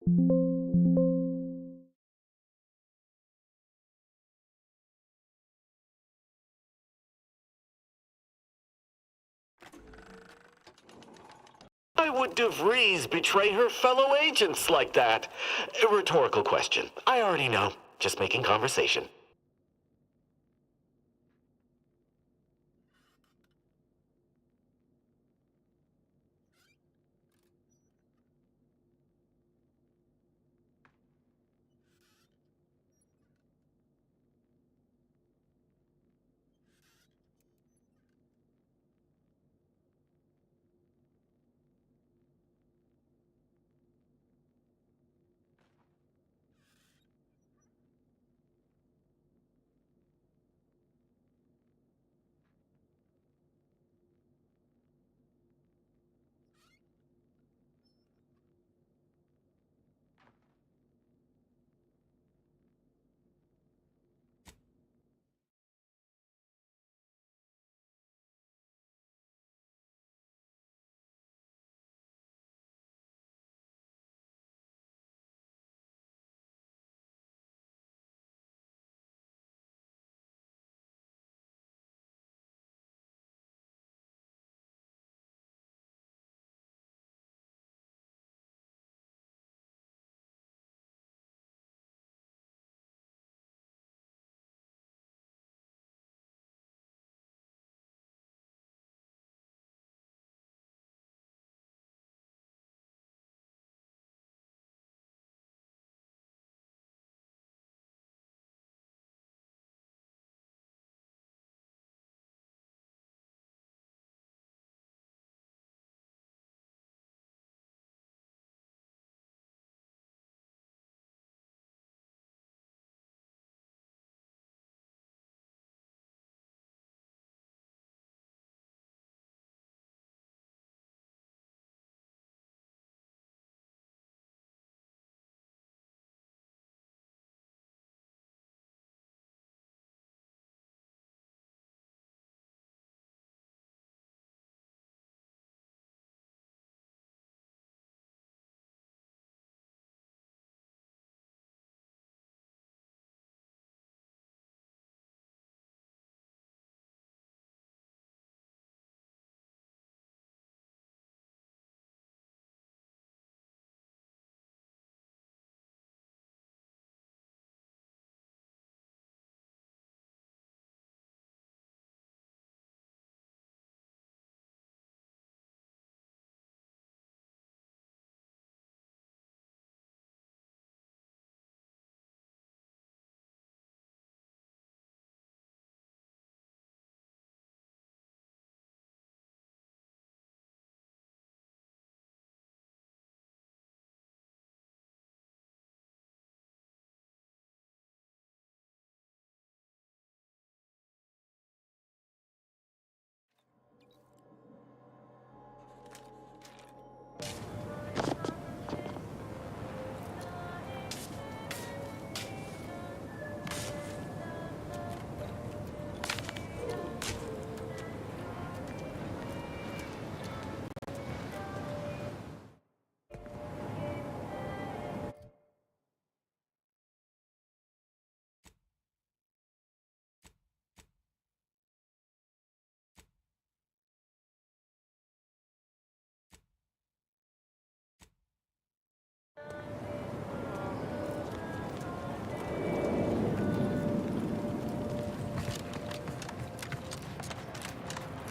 Why would DeVries betray her fellow agents like that? A rhetorical question. I already know. Just making conversation.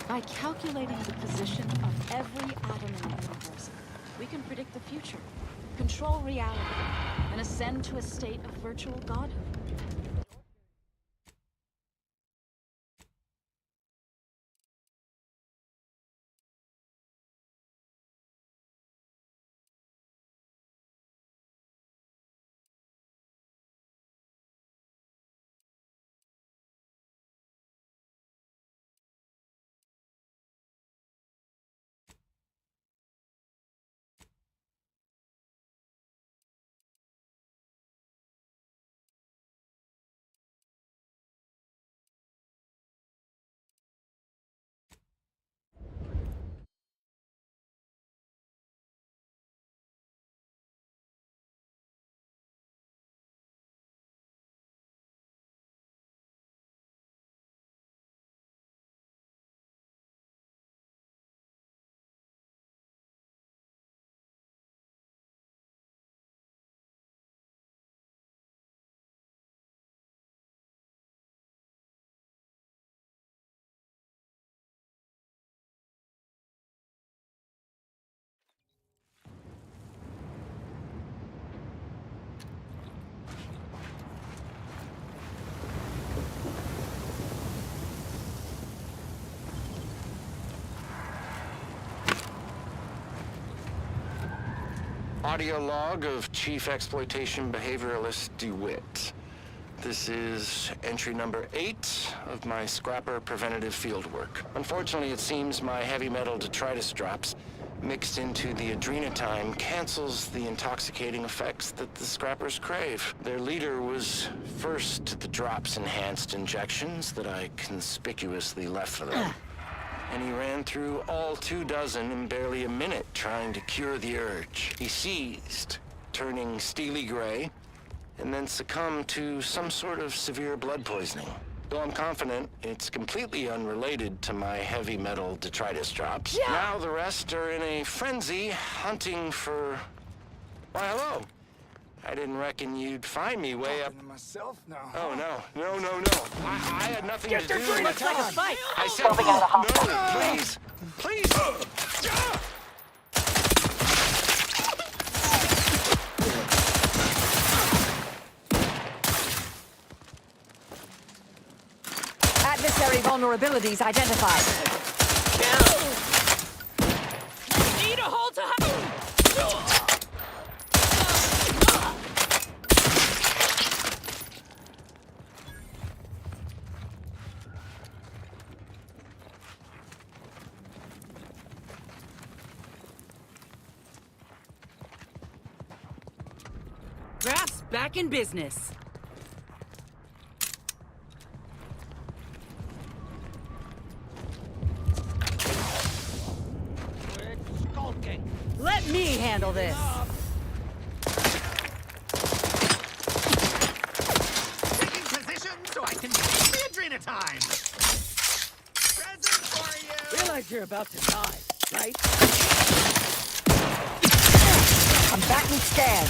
By calculating the position of every atom in the universe, we can predict the future, control reality, and ascend to a state of virtual godhood. Audio log of Chief Exploitation Behavioralist DeWitt. This is entry number 8 of my scrapper preventative fieldwork. Unfortunately, it seems my heavy metal detritus drops mixed into the adrenatime cancels the intoxicating effects that the scrappers crave. Their leader was first to the drops-enhanced injections that I conspicuously left for them. And he ran through all 24 in barely a minute trying to cure the urge. He seized, turning steely gray, and then succumbed to some sort of severe blood poisoning. Though I'm confident it's completely unrelated to my heavy metal detritus drops. Yeah. Now the rest are in a frenzy hunting for... Why, hello. I didn't reckon you'd find me way up... myself? No. Oh, no. No. I had nothing to do with it. Looks like a fight. I said, no, please. Please. Adversary vulnerabilities identified. Need a hold to Graph's back in business. Let me handle this. Taking position so I can take the adrenatime. Present for you. Realize you're about to die, right? I'm back in scan.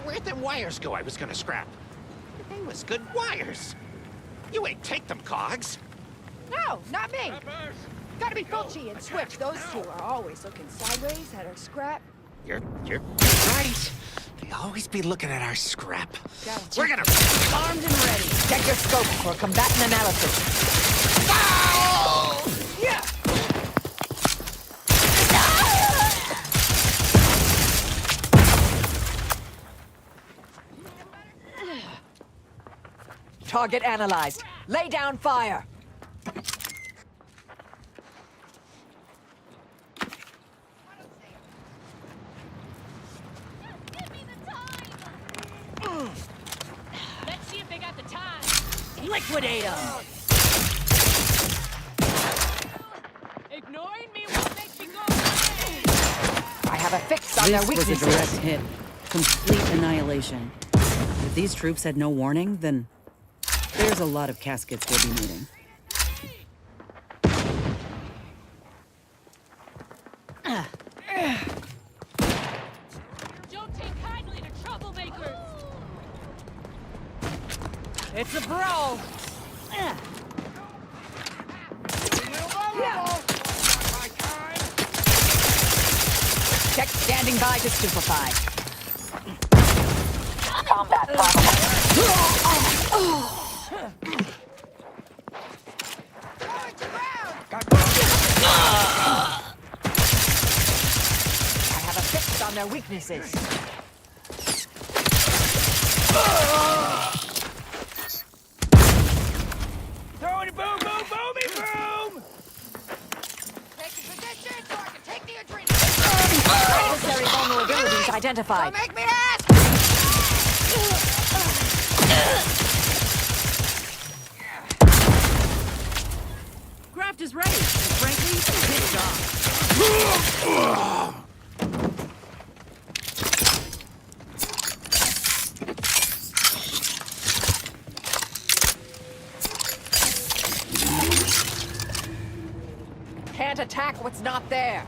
Where'd them wires go I was gonna scrap? They was good wires. You ain't take them, Cogs. No, not me. Gotta be Fulci and Switch. Those two are always looking sideways at our scrap. You're right. They always be looking at our scrap. We're gonna... Armed and ready. Check your scope for combatant analysis. Foul! Yeah! Target analyzed. Lay down fire. Let's see if they got the time. Liquidate them! Ignoring me won't make me go away. I have a fix on their This was a weaknesses. direct hit. Complete annihilation. If these troops had no warning, then there's a lot of caskets we'll be needing. Don't take kindly to troublemakers. It's a brawl! Check standing by to stupefy. Combat probable. I have a fix on their weaknesses. Throwing boom, boom, boomy, boom! Taking position so I can take the adrenaline. Necessary vulnerabilities identified. Don't make me ask! Craft is ready, and frankly, pissed off. Can't attack what's not there.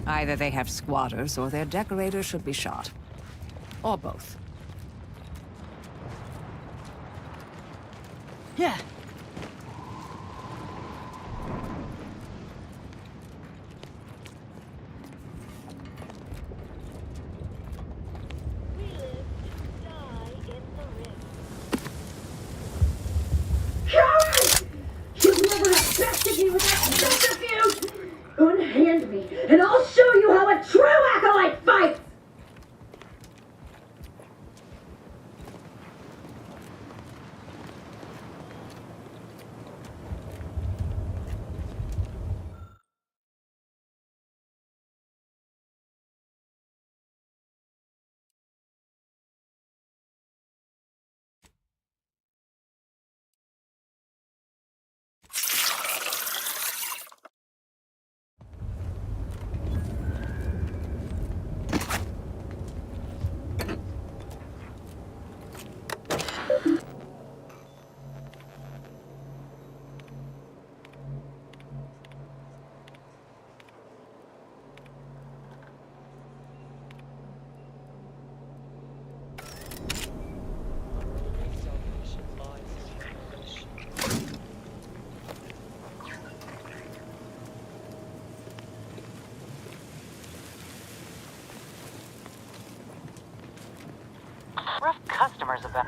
Either they have squatters or their decorators should be shot. Or both. Yeah. Coward! You'll never have bested me with that subterfuge! Unhand me, and I'll show you how a true acolyte fights! rumors about...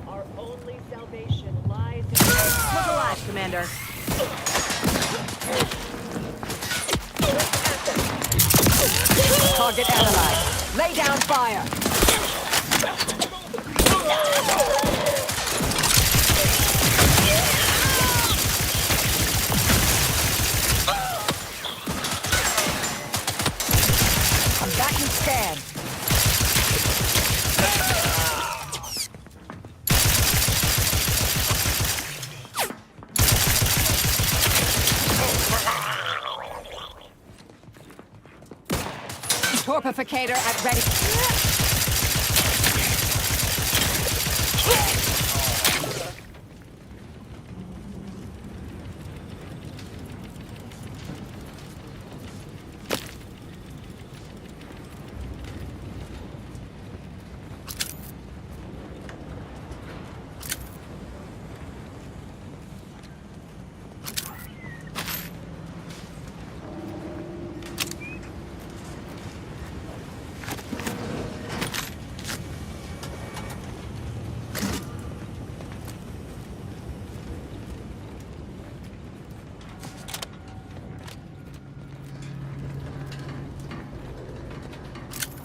Our only salvation lies in... Look alive, Commander. Target analyzed. Lay down fire. Combatant scan. Torpificator at ready.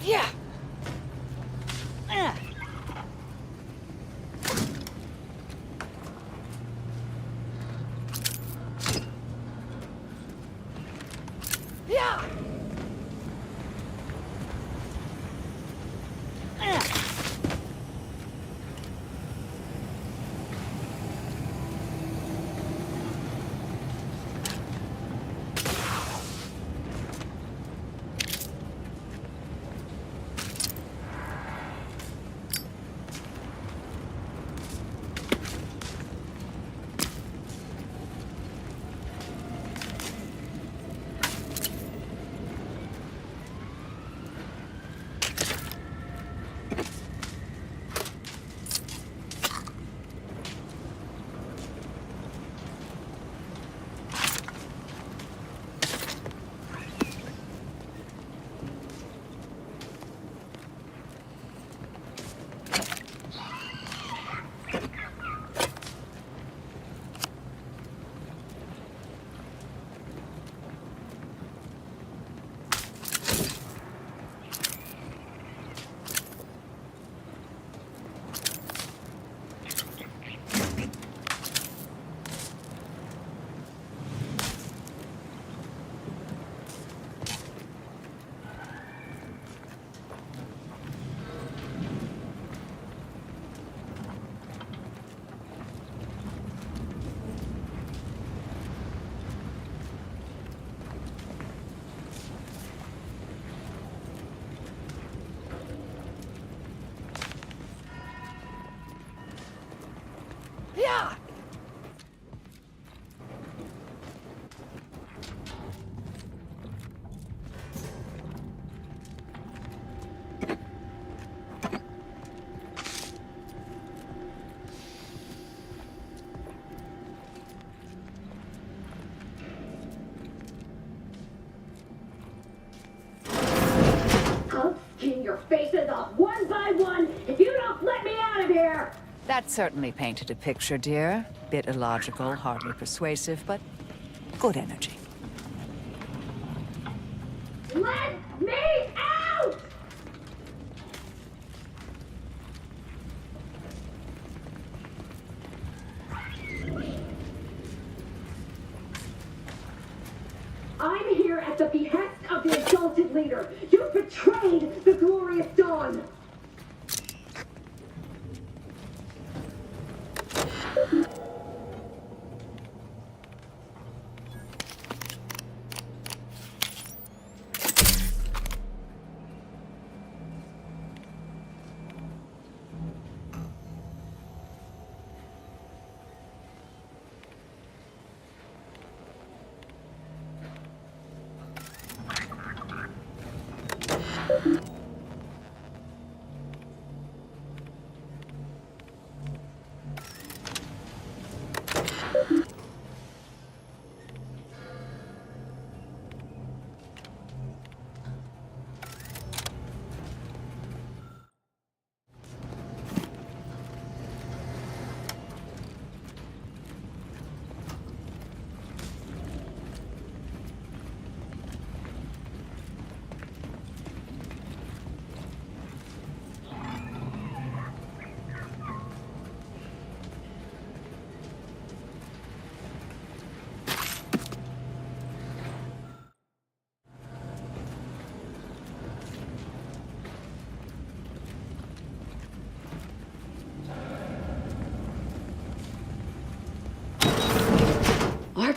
Yeah. Yeah. Yeah. I'll skin your faces off one by one if you don't let me out of here! That certainly painted a picture, dear. Bit illogical, hardly persuasive, but good energy. Let me out! I'm here at the behest of the exalted leader. You betrayed the glorious dawn.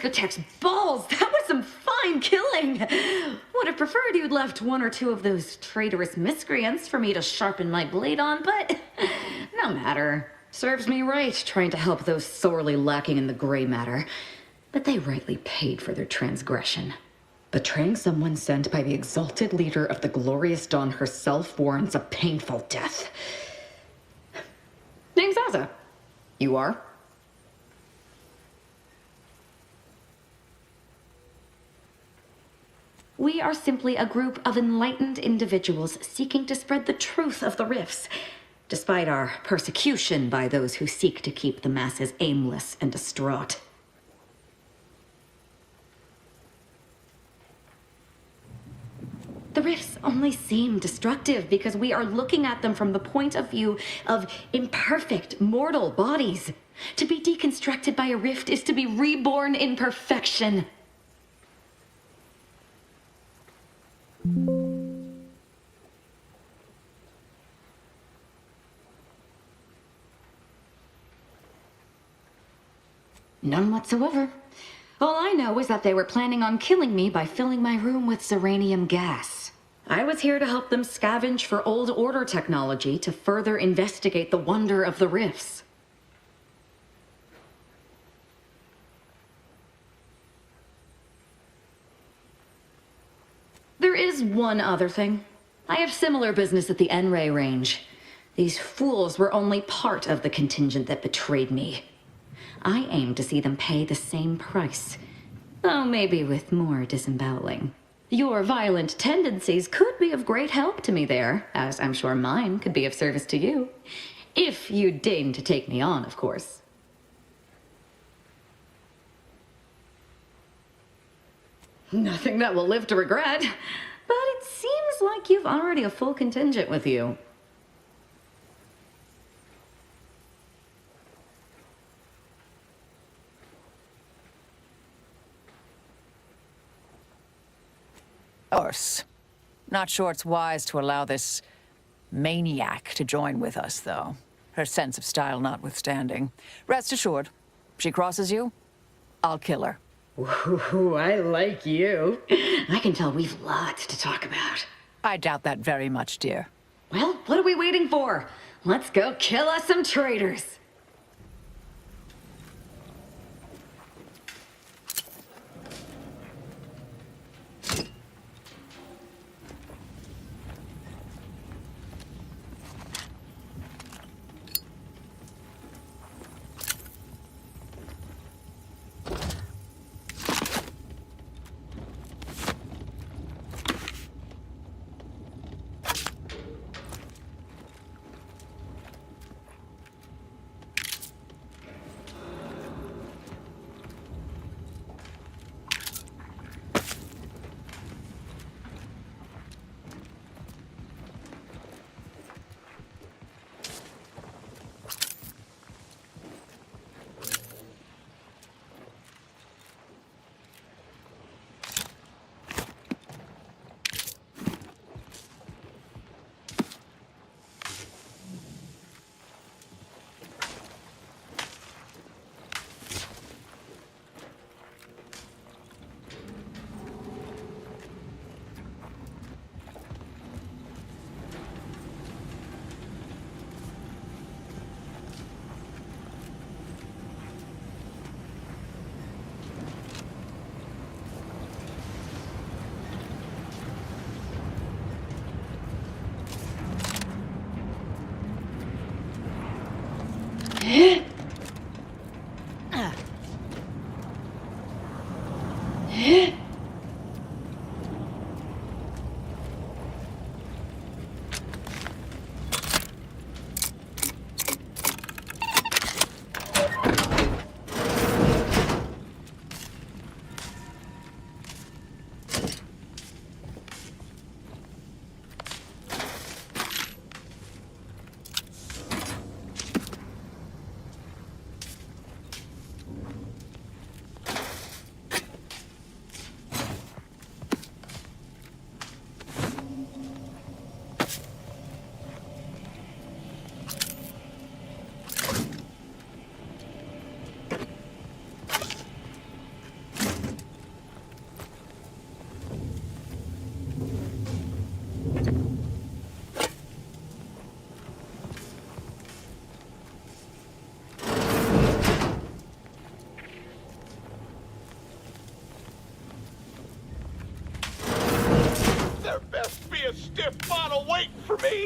architect's balls! That was some fine killing! Would have preferred you'd left one or two of those traitorous miscreants for me to sharpen my blade on, but no matter. Serves me right trying to help those sorely lacking in the gray matter. But they rightly paid for their transgression. Betraying someone sent by the exalted leader of the glorious dawn herself warrants a painful death. Name's Asa. You are? We are simply a group of enlightened individuals seeking to spread the truth of the rifts, despite our persecution by those who seek to keep the masses aimless and distraught. The rifts only seem destructive because we are looking at them from the point of view of imperfect, mortal bodies. To be deconstructed by a rift is to be reborn in perfection. None whatsoever. All I know is that they were planning on killing me by filling my room with uranium gas. I was here to help them scavenge for old order technology to further investigate the wonder of the rifts. There is one other thing. I have similar business at the N-Ray range. These fools were only part of the contingent that betrayed me. I aim to see them pay the same price, though maybe with more disemboweling. Your violent tendencies could be of great help to me there, as I'm sure mine could be of service to you. If you deign to take me on, of course. Nothing that will live to regret, but it seems like you've already a full contingent with you. Of course. Not sure it's wise to allow this maniac to join with us, though. Her sense of style notwithstanding. Rest assured, she crosses you, I'll kill her. Ooh, I like you. I can tell we've lots to talk about. I doubt that very much, dear. Well, what are we waiting for? Let's go kill us some traitors.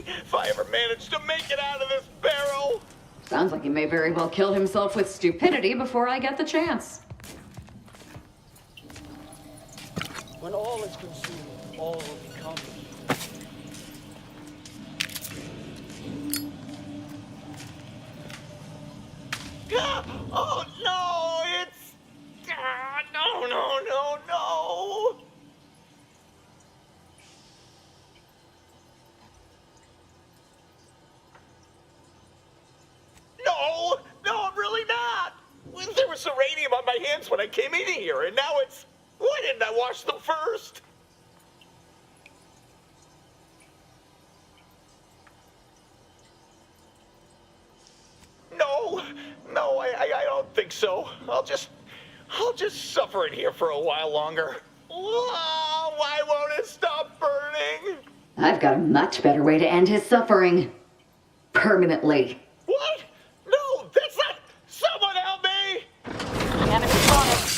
if I ever manage to make it out of this barrel. Sounds like he may very well kill himself with stupidity before I get the chance. When all is consumed, all will become. Oh no, it's... no. No, I'm really not. There was uranium on my hands when I came in here, and now it's... Why didn't I wash them first? No, I don't think so. I'll just suffer in here for a while longer. Oh, why won't it stop burning? I've got a much better way to end his suffering. Permanently. What? No, that's not... Someone help me! Enemy spotted.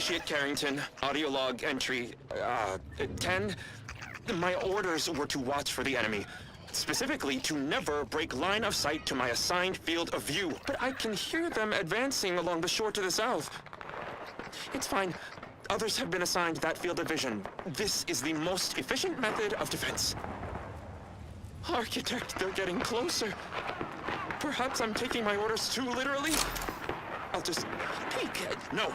Associate Carrington, audio log entry, 10. My orders were to watch for the enemy. Specifically, to never break line of sight to my assigned field of view. But I can hear them advancing along the shore to the south. It's fine. Others have been assigned that field of vision. This is the most efficient method of defense. Architect, they're getting closer. Perhaps I'm taking my orders too literally? I'll just peek. No.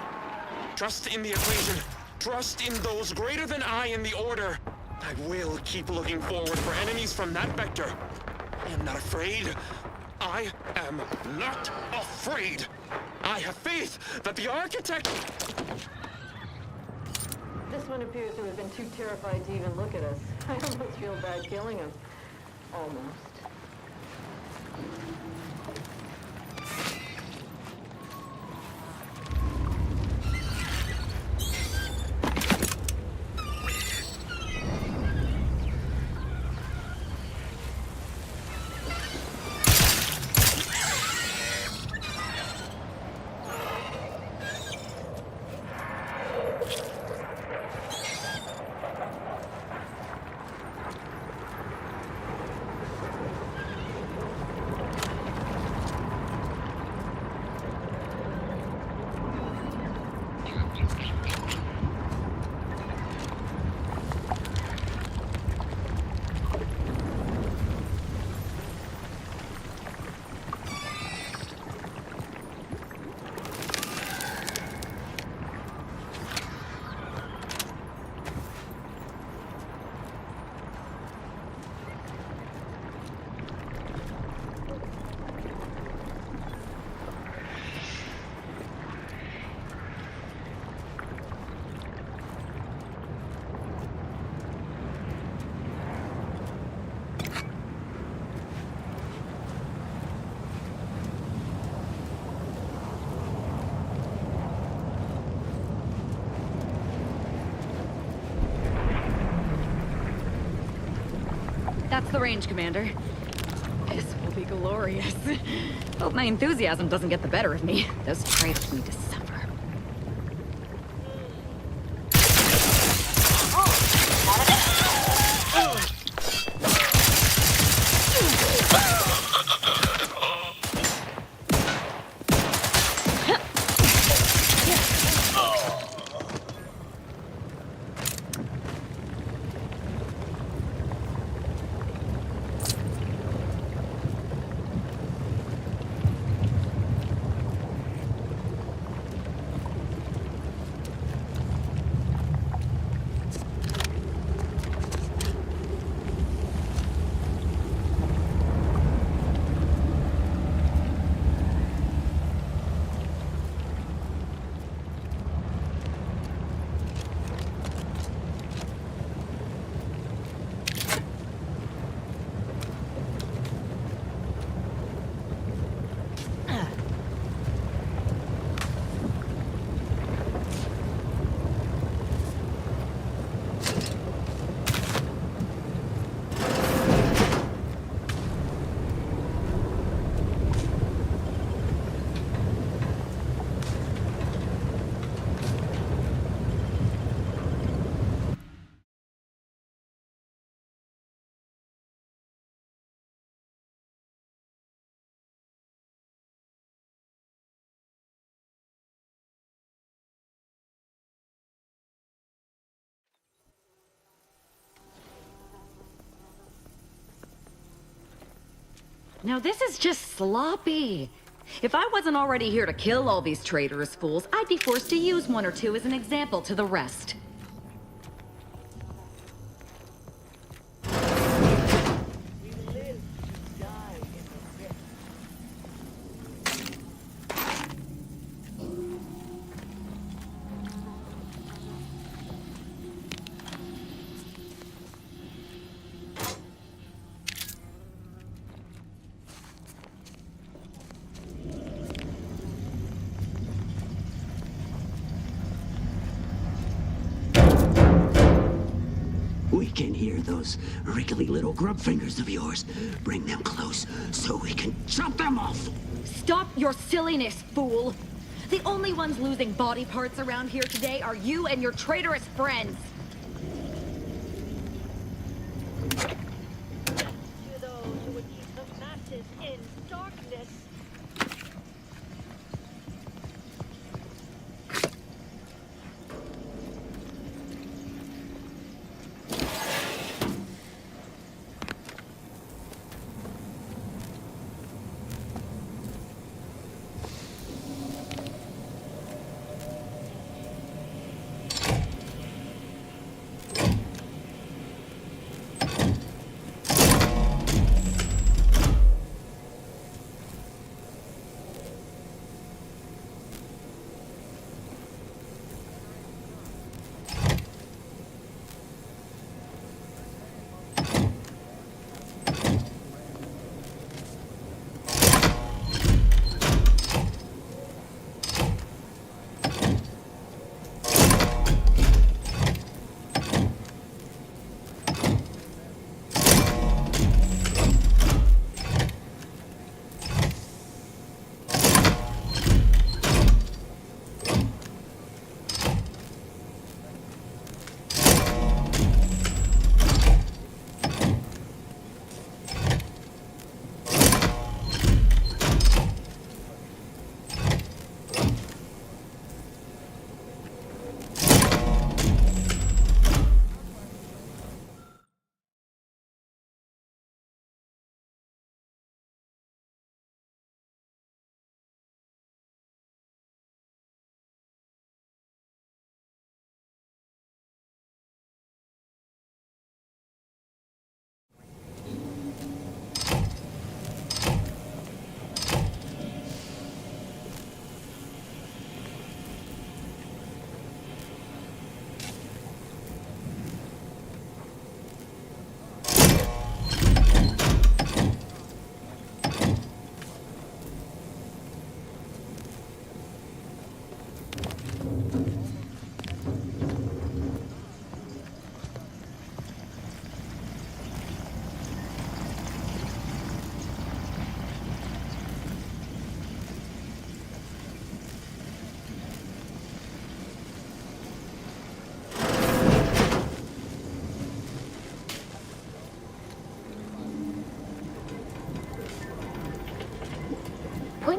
Trust in the equation. Trust in those greater than I in the order. I will keep looking forward for enemies from that vector. I am not afraid. I am not afraid. I have faith that the architect... This one appears to have been too terrified to even look at us. I almost feel bad killing him. Almost. That's the range, Commander. This will be glorious. Hope my enthusiasm doesn't get the better of me. Those traitors need to suffer. Now this is just sloppy. If I wasn't already here to kill all these traitorous fools, I'd be forced to use one or two as an example to the rest. We can hear those wriggly little grub fingers of yours. Bring them close so we can chop them off. Stop your silliness, fool! The only ones losing body parts around here today are you and your traitorous friends. To those who would keep the masses in darkness.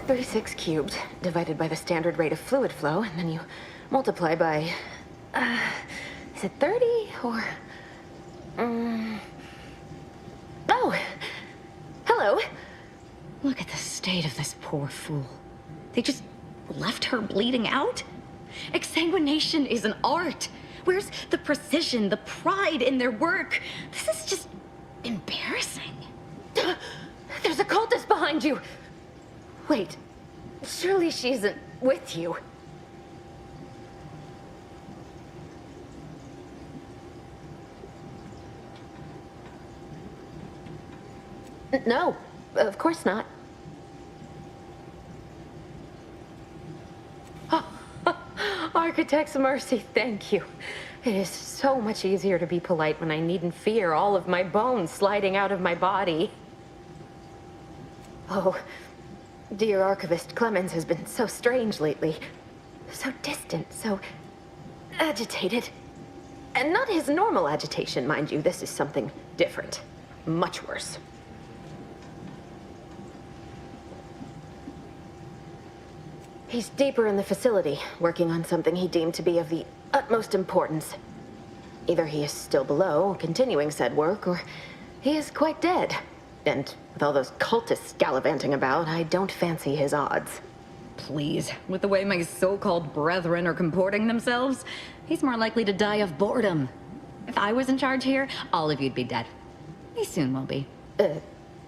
.36 cubed divided by the standard rate of fluid flow, and then you multiply by, is it 30 or, oh, hello. Look at the state of this poor fool. They just left her bleeding out? Exsanguination is an art. Where's the precision, the pride in their work? This is just embarrassing. There's a cultist behind you. Wait, surely she isn't with you. No, of course not. Oh, Architect's mercy, thank you. It is so much easier to be polite when I needn't fear all of my bones sliding out of my body. Oh, dear Archivist Clemens has been so strange lately. So distant, so agitated. And not his normal agitation, mind you. This is something different. Much worse. He's deeper in the facility, working on something he deemed to be of the utmost importance. Either he is still below, continuing said work, or he is quite dead. And with all those cultists gallivanting about, I don't fancy his odds. Please, with the way my so-called brethren are comporting themselves, he's more likely to die of boredom. If I was in charge here, all of you'd be dead. He soon will be.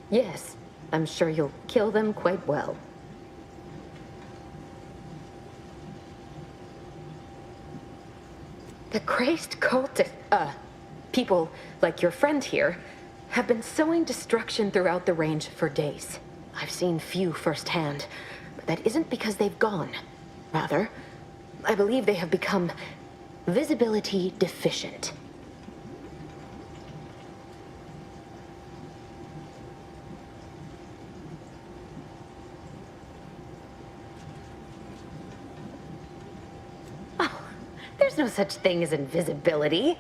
Yes. I'm sure you'll kill them quite well. The crazed cultist, people like your friend here, have been sowing destruction throughout the range for days. I've seen few firsthand, but that isn't because they've gone. Rather, I believe they have become visibility deficient. no such thing as invisibility.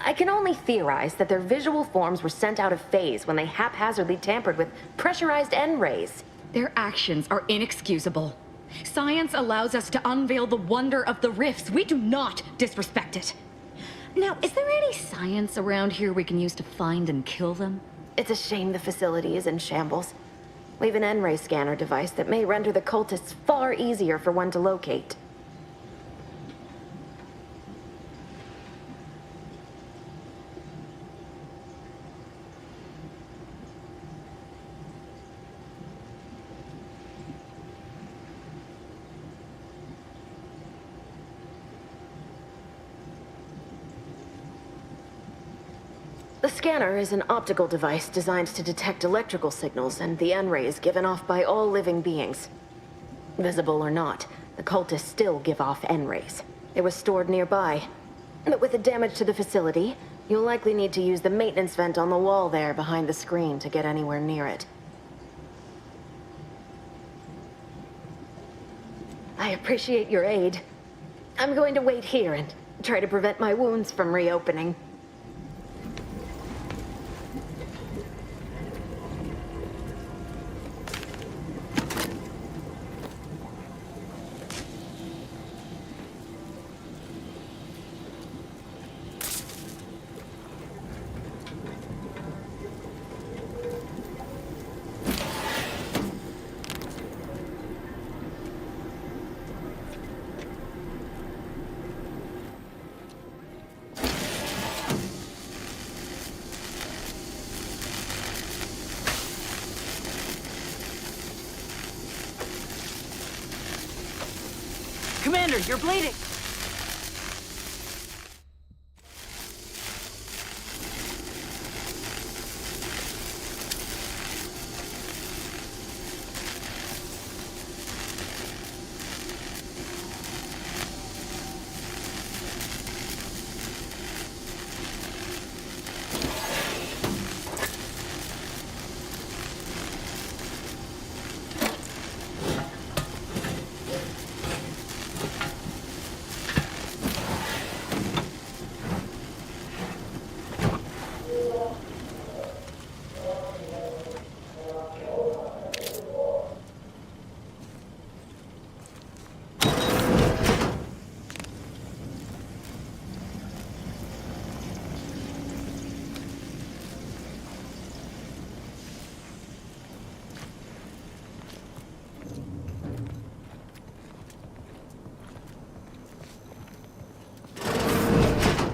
I can only theorize that their visual forms were sent out of phase when they haphazardly tampered with pressurized N-rays. Their actions are inexcusable. Science allows us to unveil the wonder of the rifts. We do not disrespect it. Now, is there any science around here we can use to find and kill them? It's a shame the facility is in shambles. We have an N-ray scanner device that may render the cultists far easier for one to locate. The scanner is an optical device designed to detect electrical signals and the N-rays given off by all living beings. Visible or not, the cultists still give off N-rays. It was stored nearby. But with the damage to the facility, you'll likely need to use the maintenance vent on the wall there behind the screen to get anywhere near it. I appreciate your aid. I'm going to wait here and try to prevent my wounds from reopening. Commander, you're bleeding!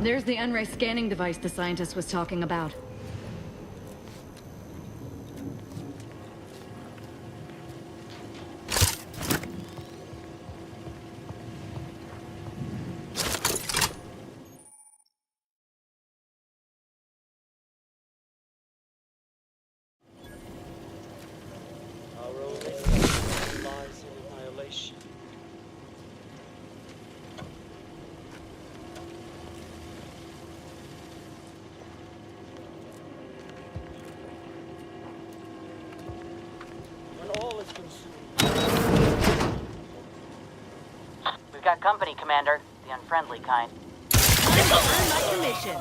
There's the N-ray scanning device the scientist was talking about. Our only fate lies in annihilation. When all is consumed. We've got company, Commander. The unfriendly kind. Earn my commission!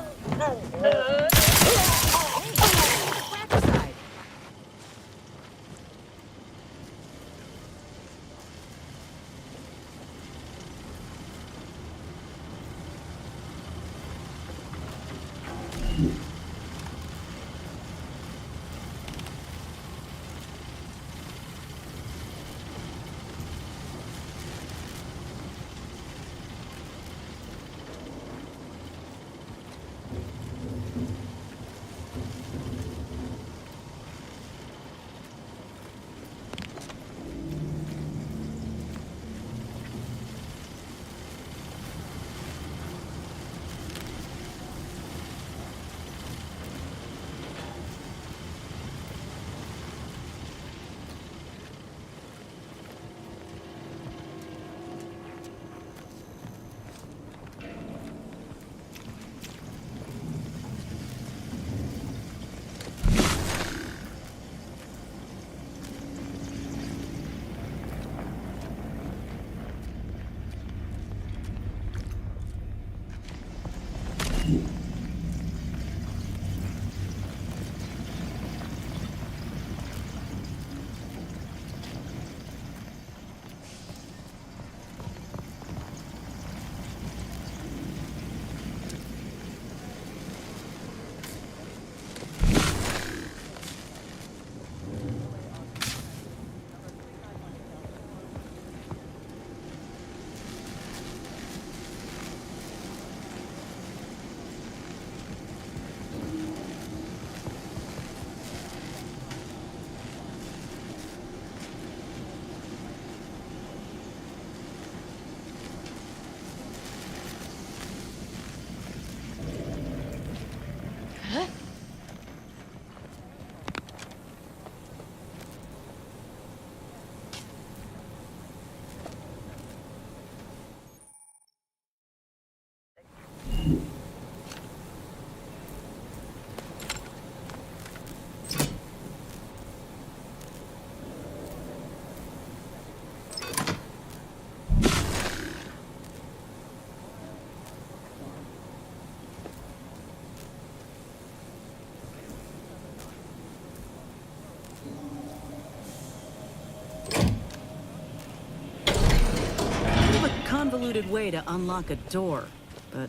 convoluted way to unlock a door, but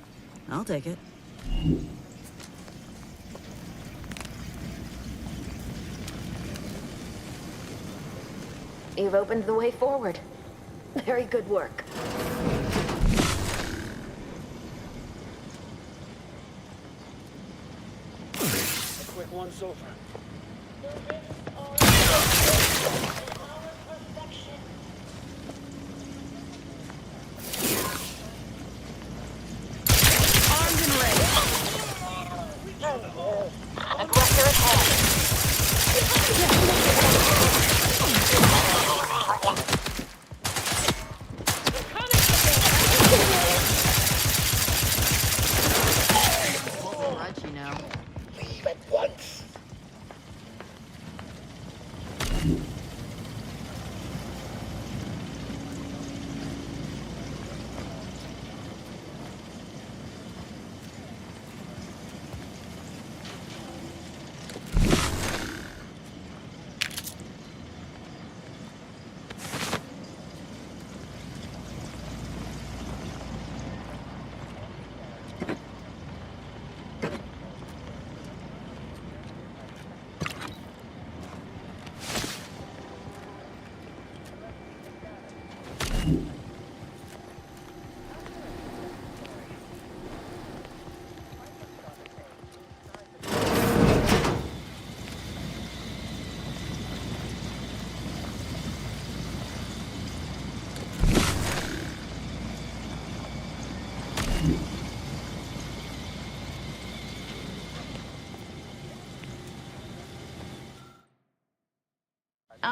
I'll take it. You've opened the way forward. Very good work. A quick once-over. Armed and ready. Aggressor at hand. Grudge, you know. Leave at once.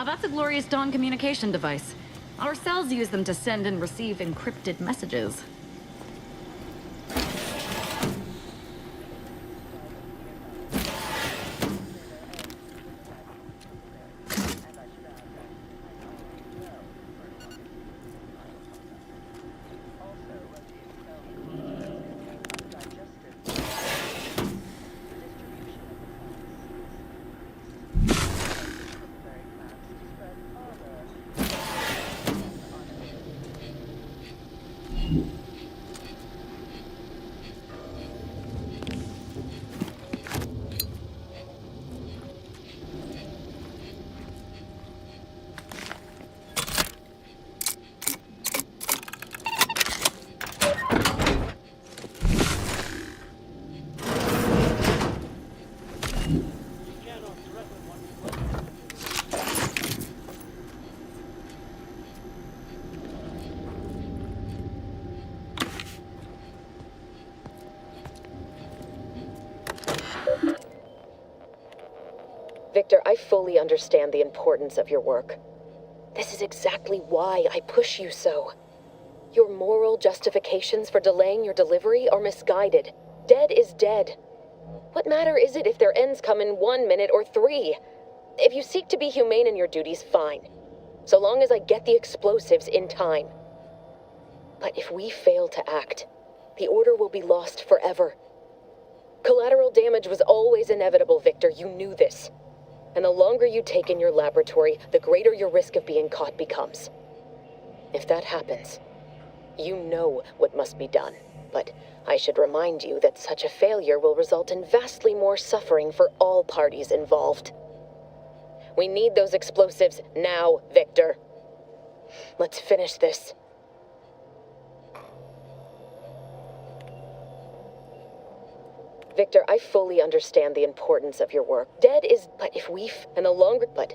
That's a Glorious Dawn communication device. Our cells use them to send and receive encrypted messages. Victor, I fully understand the importance of your work. This is exactly why I push you so. Your moral justifications for delaying your delivery are misguided. Dead is dead. What matter is it if their ends come in 1 minute or 3? If you seek to be humane in your duties, fine. So long as I get the explosives in time. But if we fail to act, the order will be lost forever. Collateral damage was always inevitable, Victor. You knew this. And the longer you take in your laboratory, the greater your risk of being caught becomes. If that happens, you know what must be done. But I should remind you that such a failure will result in vastly more suffering for all parties involved. We need those explosives now, Victor. Let's finish this. Victor, I fully understand the importance of your work. Dead is, but if we, and the longer, but...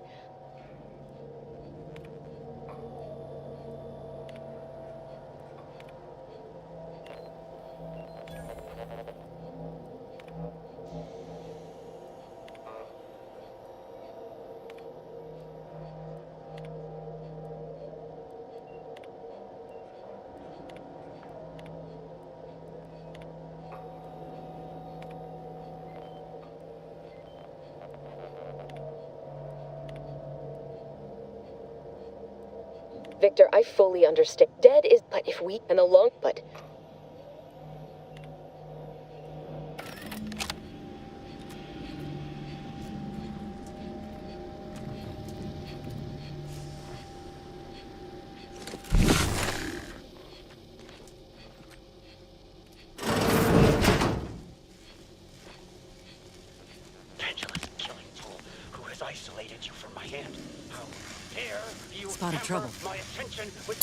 Victor, I fully understand. Dead is, but if we, and the long, but... spotted trouble. My attention with...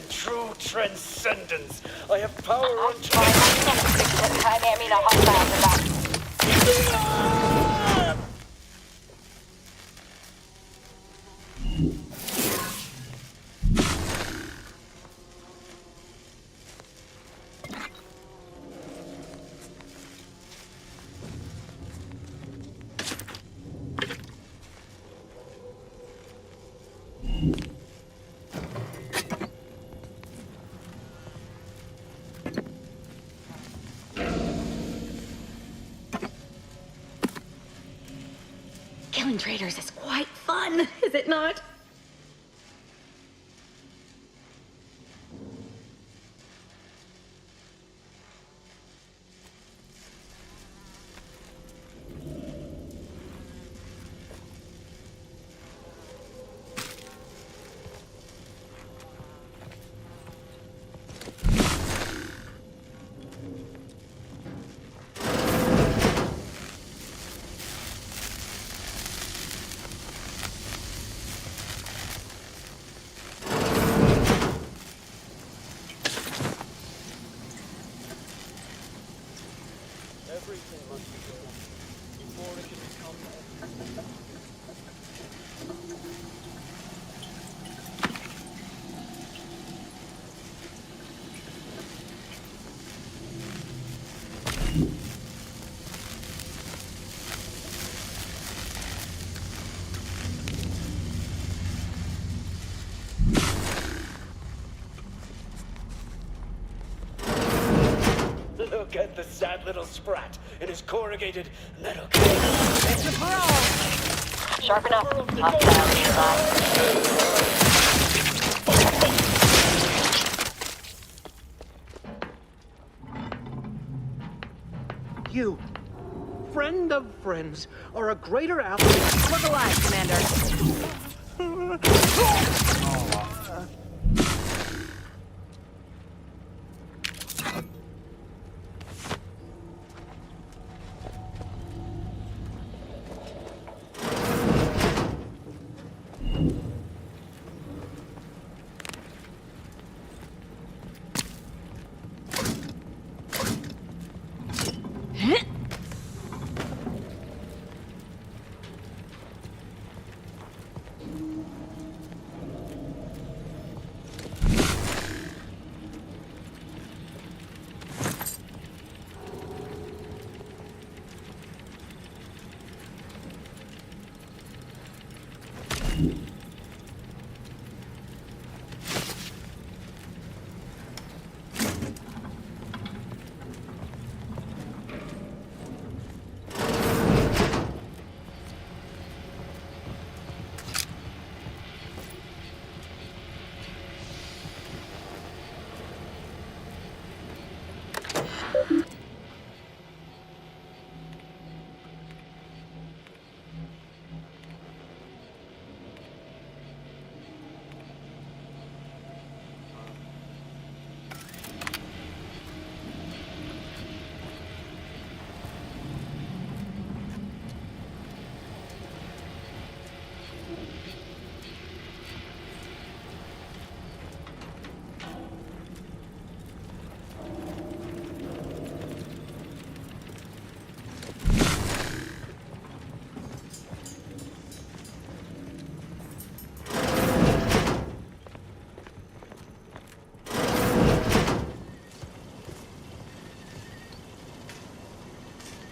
True transcendence. I have power unto... Killing traitors is quite fun, is it not? corrugated metal cage. It's a brawl. Sharpen up. Hostile nearby. You, friend of friends, are a greater ally. Look alive, Commander.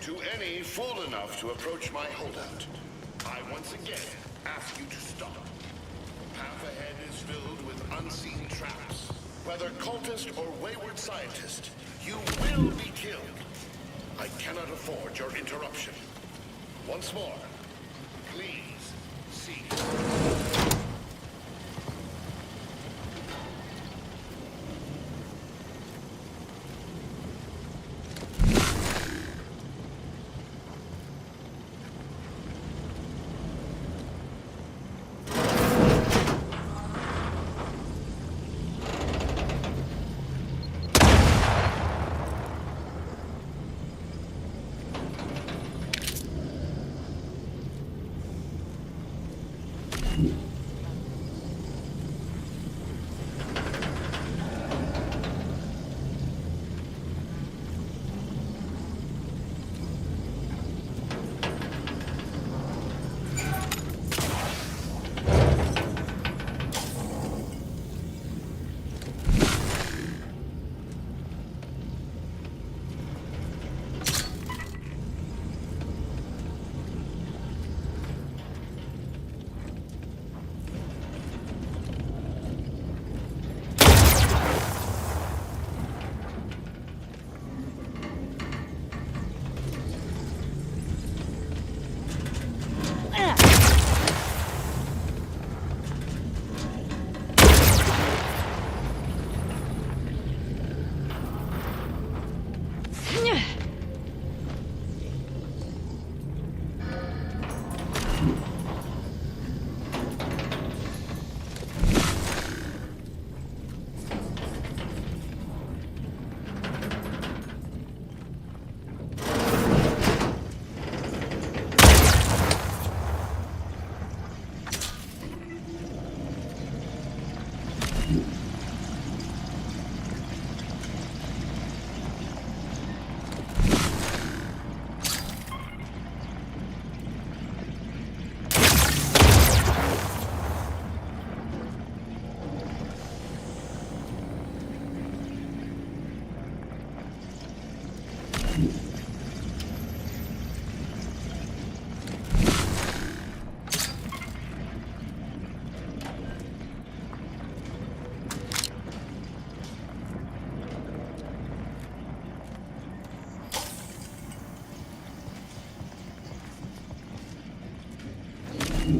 To any fool enough to approach my holdout, I once again ask you to stop. Path ahead is filled with unseen traps. Whether cultist or wayward scientist, you will be killed. I cannot afford your interruption. Once more, please cease. I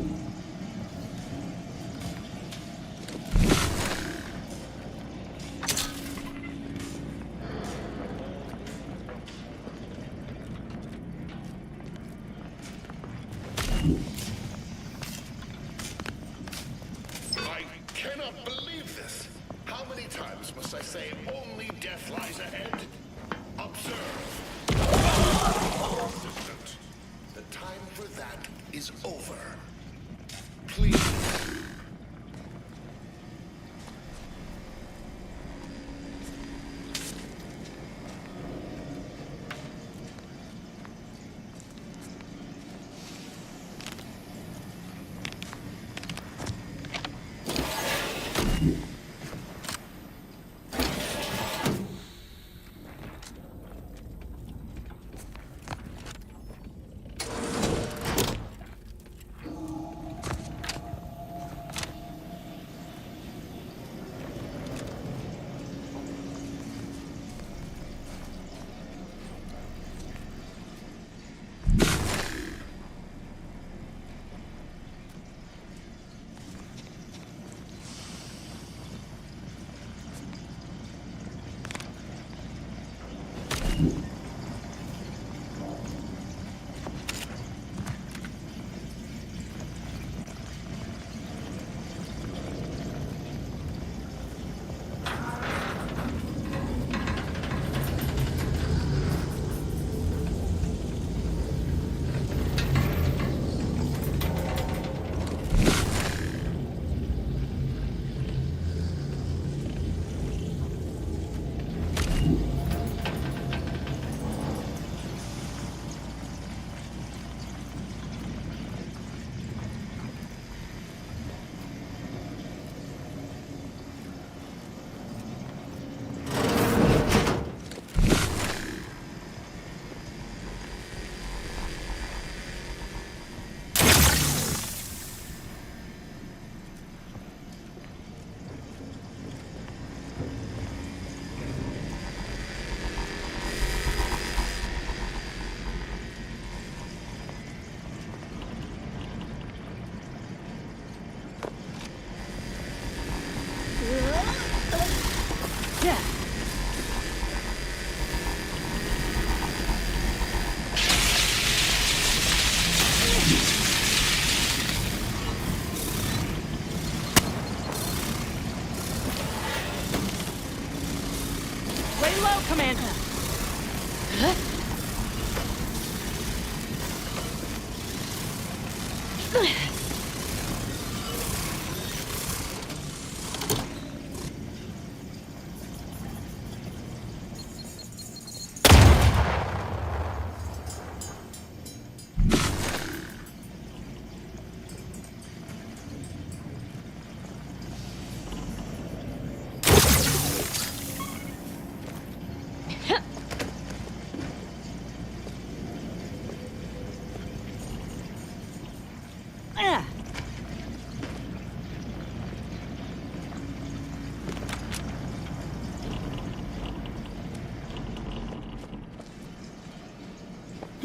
cannot believe this. How many times must I say only death lies ahead? Observe. Assistant, the time for that is over. Please. Commander!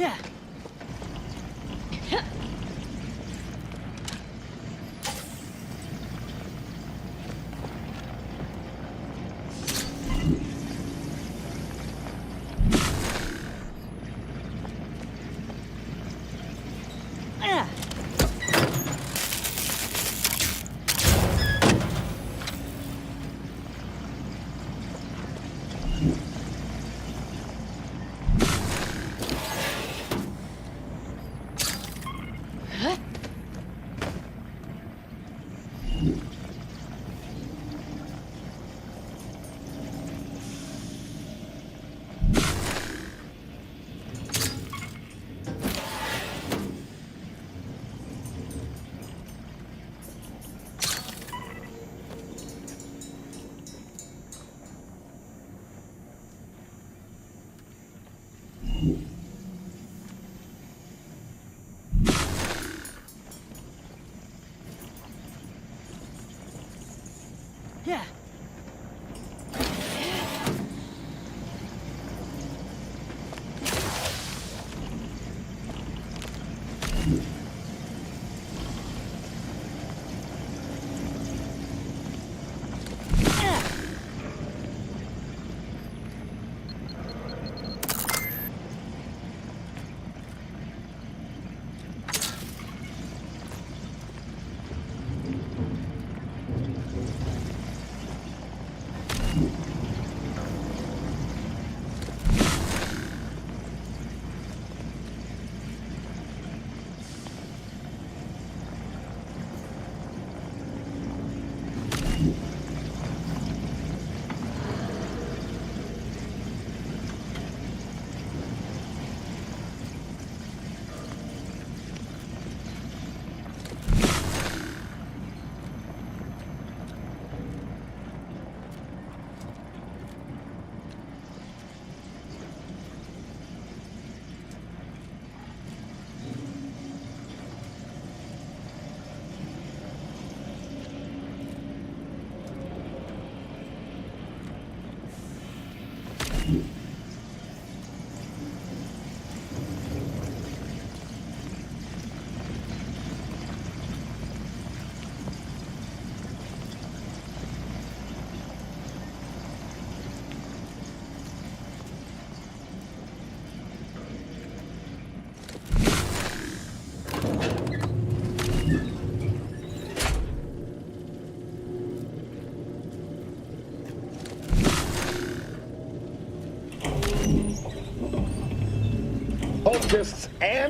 Yeah.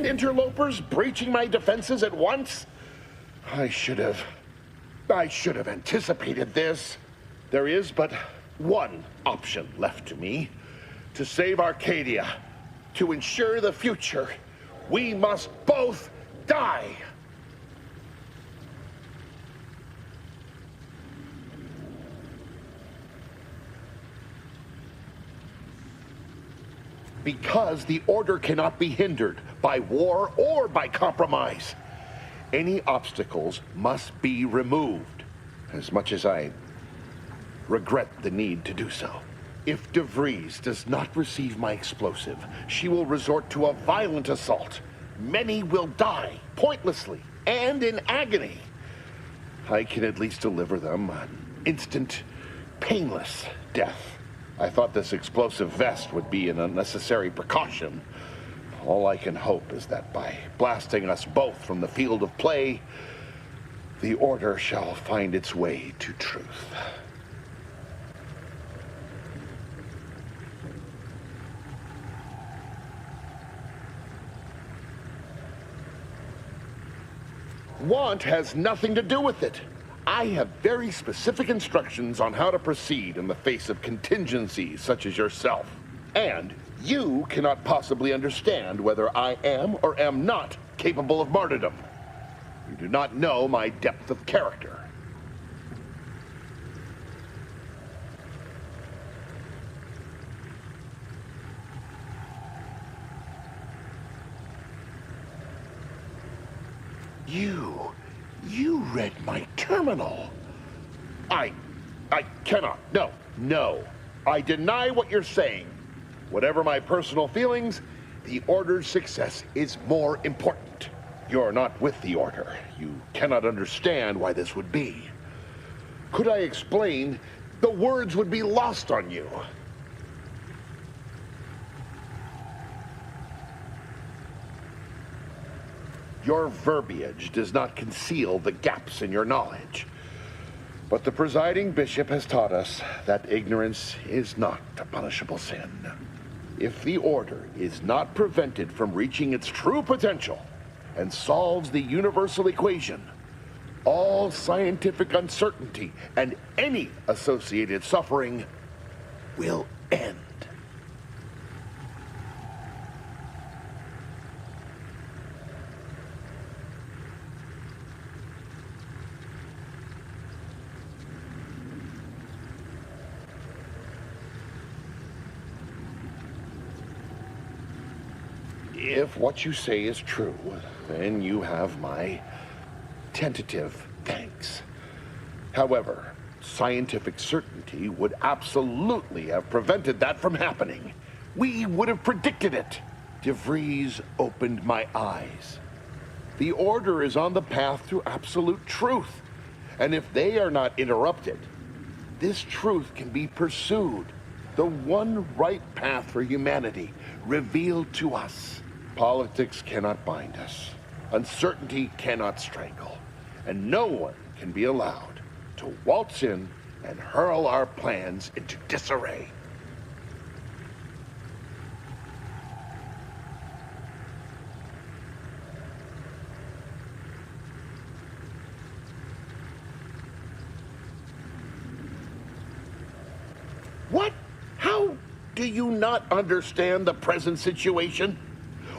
and interlopers breaching my defenses at once? I should have anticipated this. There is but one option left to me. To save Arcadia, to ensure the future, we must both die. Because the Order cannot be hindered by war or by compromise. Any obstacles must be removed, as much as I regret the need to do so. If DeVries does not receive my explosive, she will resort to a violent assault. Many will die, pointlessly, and in agony. I can at least deliver them an instant, painless death. I thought this explosive vest would be an unnecessary precaution. All I can hope is that by blasting us both from the field of play, the Order shall find its way to truth. Want has nothing to do with it. I have very specific instructions on how to proceed in the face of contingencies such as yourself. And you cannot possibly understand whether I am or am not capable of martyrdom. You do not know my depth of character. You read my terminal. I cannot. No. I deny what you're saying. Whatever my personal feelings, the Order's success is more important. You're not with the Order. You cannot understand why this would be. Could I explain, the words would be lost on you. Your verbiage does not conceal the gaps in your knowledge. But the presiding bishop has taught us that ignorance is not a punishable sin. If the Order is not prevented from reaching its true potential and solves the universal equation, all scientific uncertainty and any associated suffering will end. If what you say is true, then you have my tentative thanks. However, scientific certainty would absolutely have prevented that from happening. We would have predicted it. DeVries opened my eyes. The Order is on the path to absolute truth. And if they are not interrupted, this truth can be pursued. The one right path for humanity revealed to us. Politics cannot bind us. Uncertainty cannot strangle. And no one can be allowed to waltz in and hurl our plans into disarray. What? How do you not understand the present situation?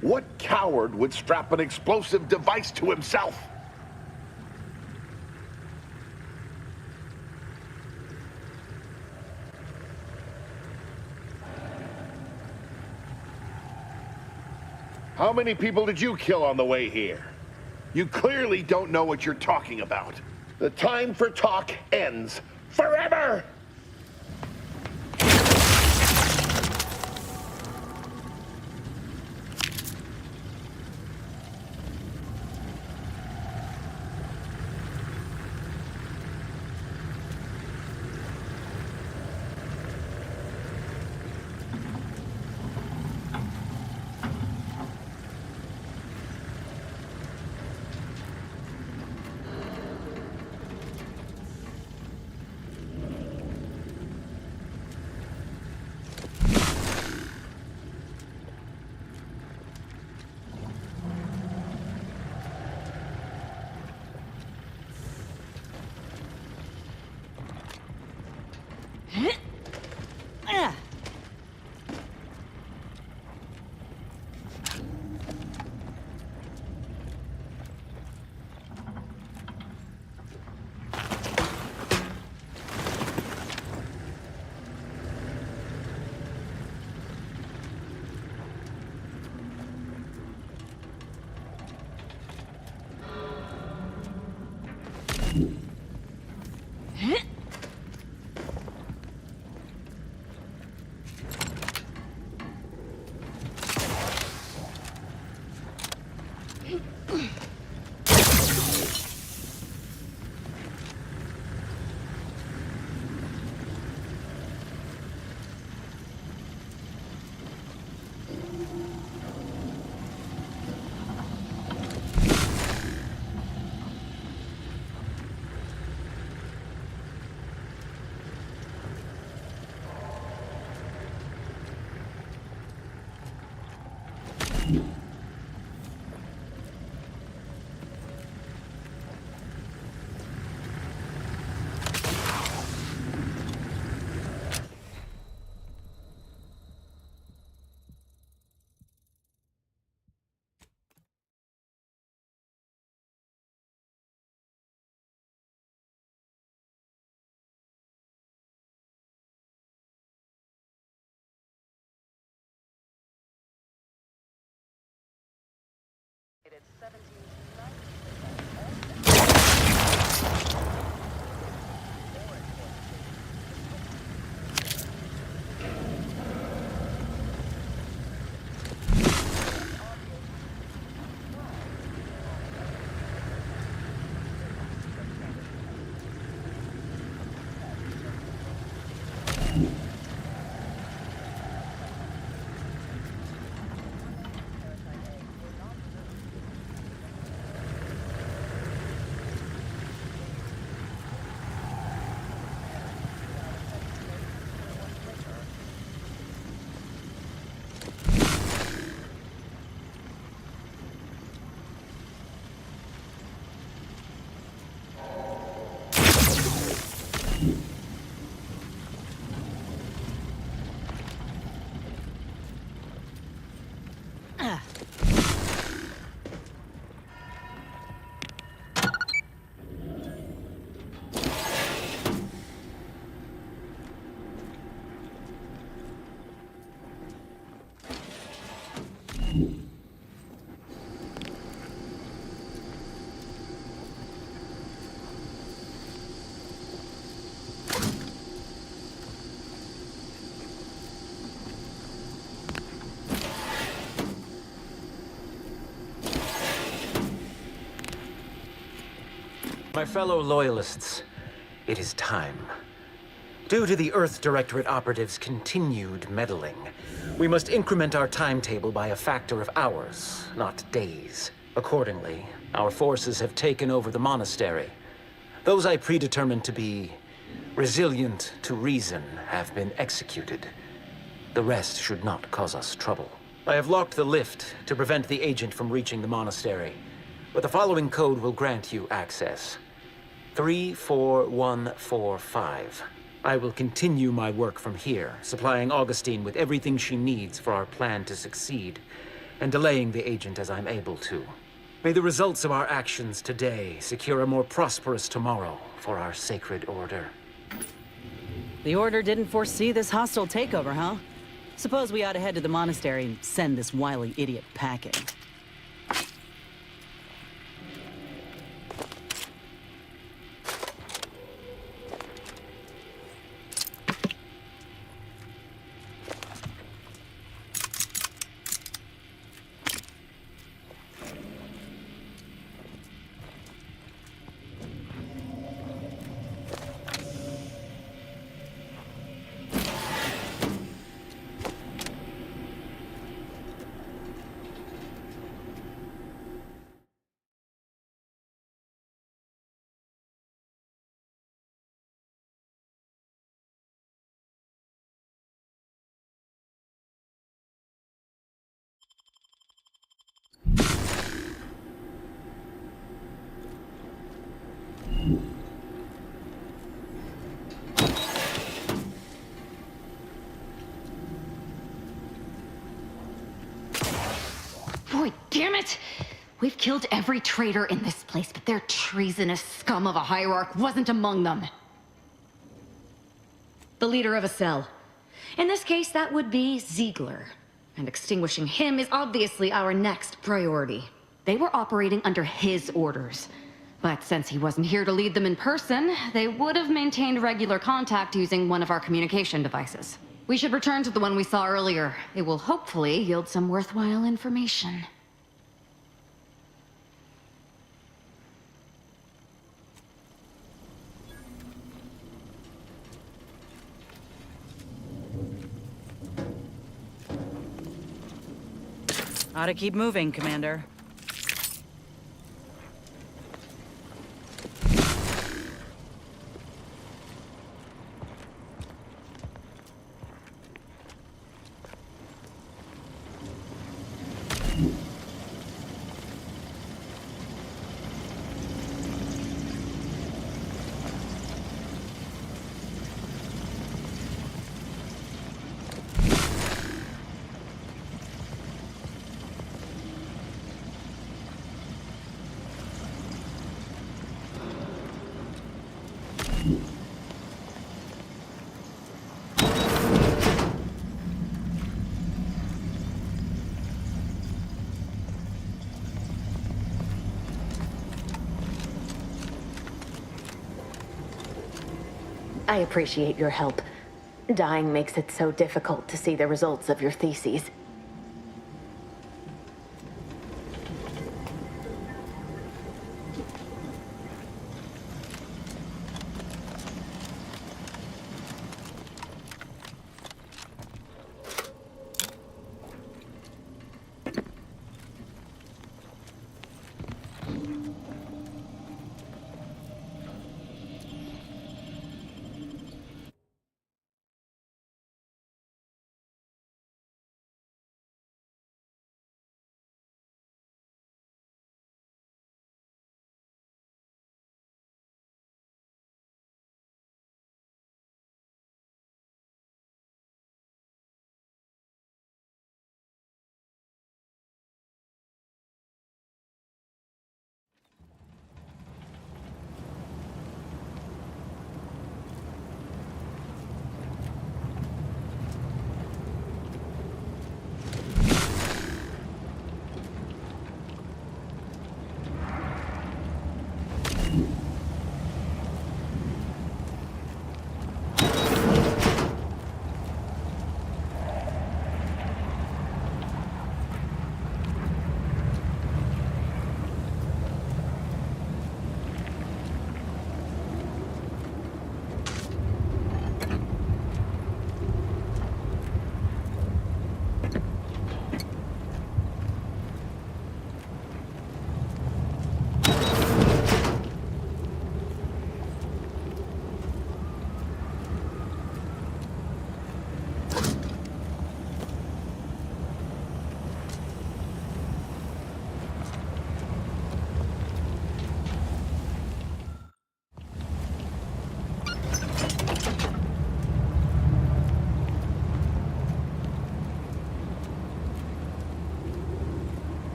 What coward would strap an explosive device to himself? How many people did you kill on the way here? You clearly don't know what you're talking about. The time for talk ends forever! My fellow Loyalists, it is time. Due to the Earth Directorate operatives' continued meddling, we must increment our timetable by a factor of hours, not days. Accordingly, our forces have taken over the monastery. Those I predetermined to be resilient to reason have been executed. The rest should not cause us trouble. I have locked the lift to prevent the agent from reaching the monastery, but the following code will grant you access. 34145. I will continue my work from here, supplying Augustine with everything she needs for our plan to succeed, and delaying the agent as I'm able to. May the results of our actions today secure a more prosperous tomorrow for our sacred order. The Order didn't foresee this hostile takeover, huh? Suppose we ought to head to the monastery and send this wily idiot packing. Boy, damn it! We've killed every traitor in this place, but their treasonous scum of a hierarch wasn't among them. The leader of a cell. In this case, that would be Ziegler. And extinguishing him is obviously our next priority. They were operating under his orders. But since he wasn't here to lead them in person, they would have maintained regular contact using one of our communication devices. We should return to the one we saw earlier. It will hopefully yield some worthwhile information. Ought to keep moving, Commander. I appreciate your help. Dying makes it so difficult to see the results of your theses.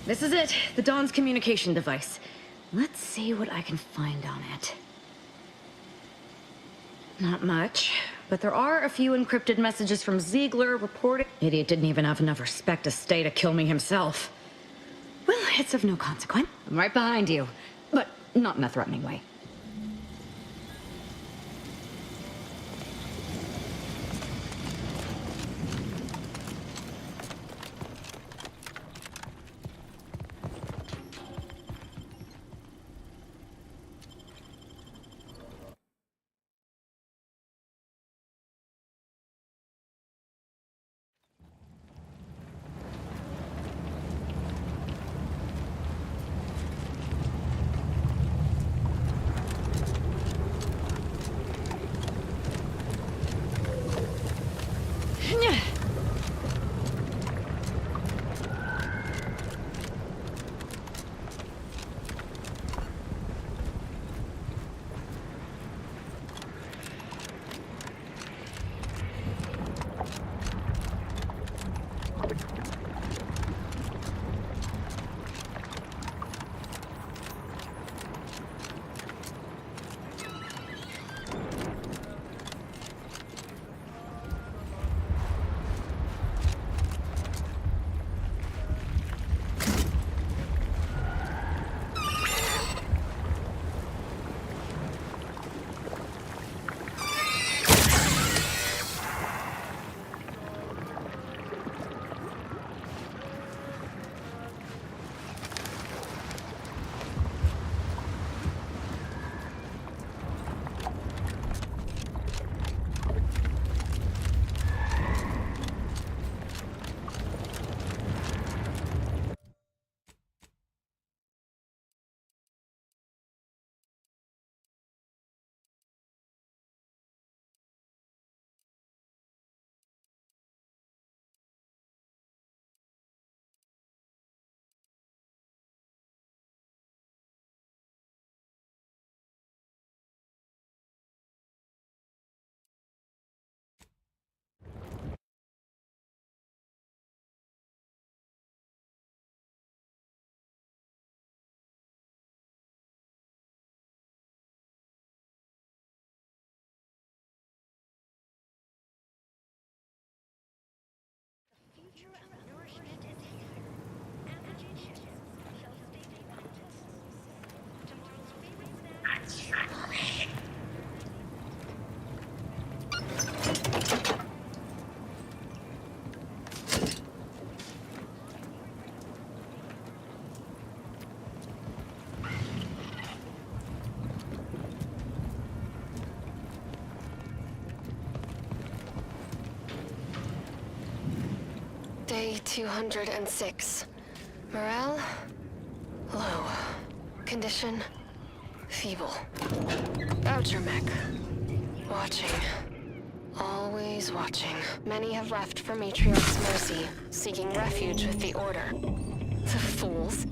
This is it, the Dawn's communication device. Let's see what I can find on it. Not much, but there are a few encrypted messages from Ziegler reporting... Idiot didn't even have enough respect to stay to kill me himself. Well, it's of no consequence. I'm right behind you, but not in a threatening way. Day 206. Morale? Low. Condition? Feeble. Voucher mech. Watching. Always watching. Many have left for Matriarch's mercy, seeking refuge with the Order. The fools.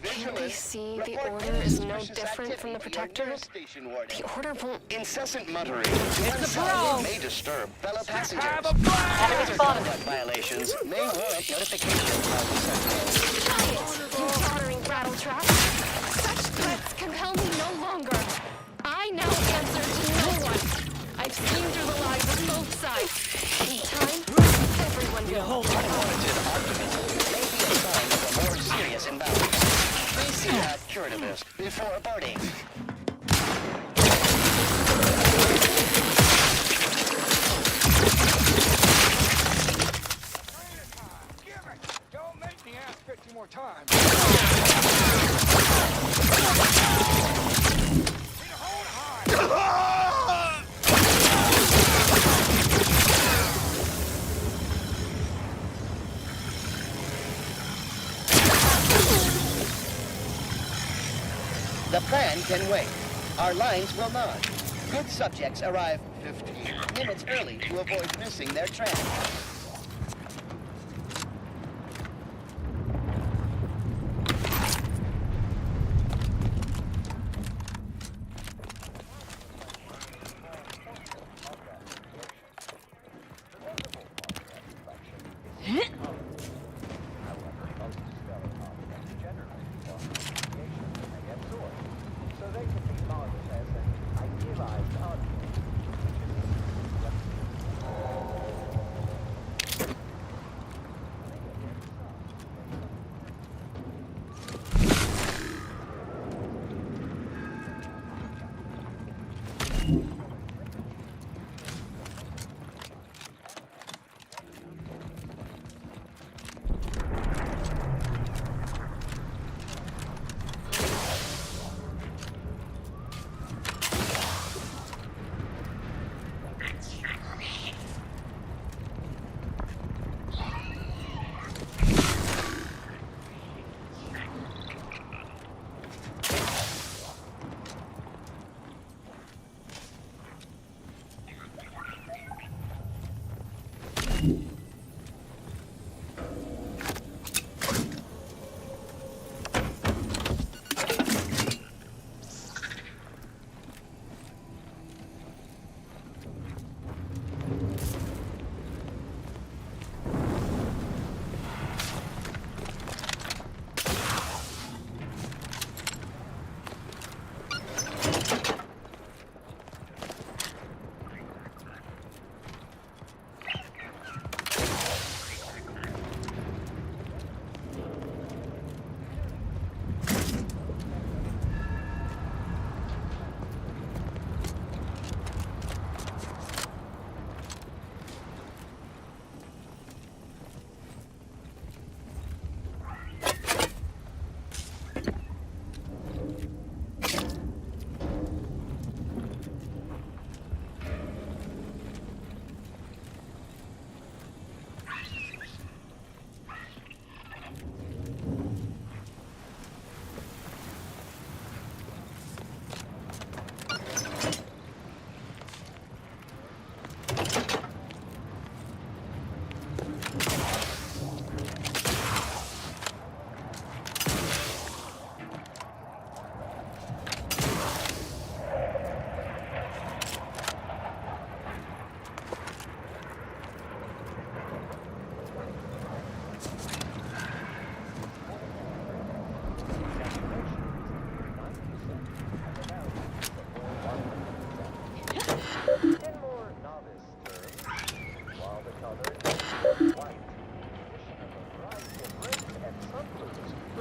Can't they see the Order is no different from the Protectorate? The Order won't... Incessant muttering. It's a brawl! May disturb fellow passengers. Enemy spotted. Violations may warrant notification of the Sentinel. Quiet, you tottering rattletrap. Such threats compel me no longer. I now answer to no one. I've seen through the lies of both sides. In time, everyone will. Unwarranted optimism may be a sign of a more serious imbalance. Please see a curativist before boarding. Don't make me ask 50 more times. The plan can wait. Our lines will not. Good subjects arrive 15 minutes early to avoid missing their train.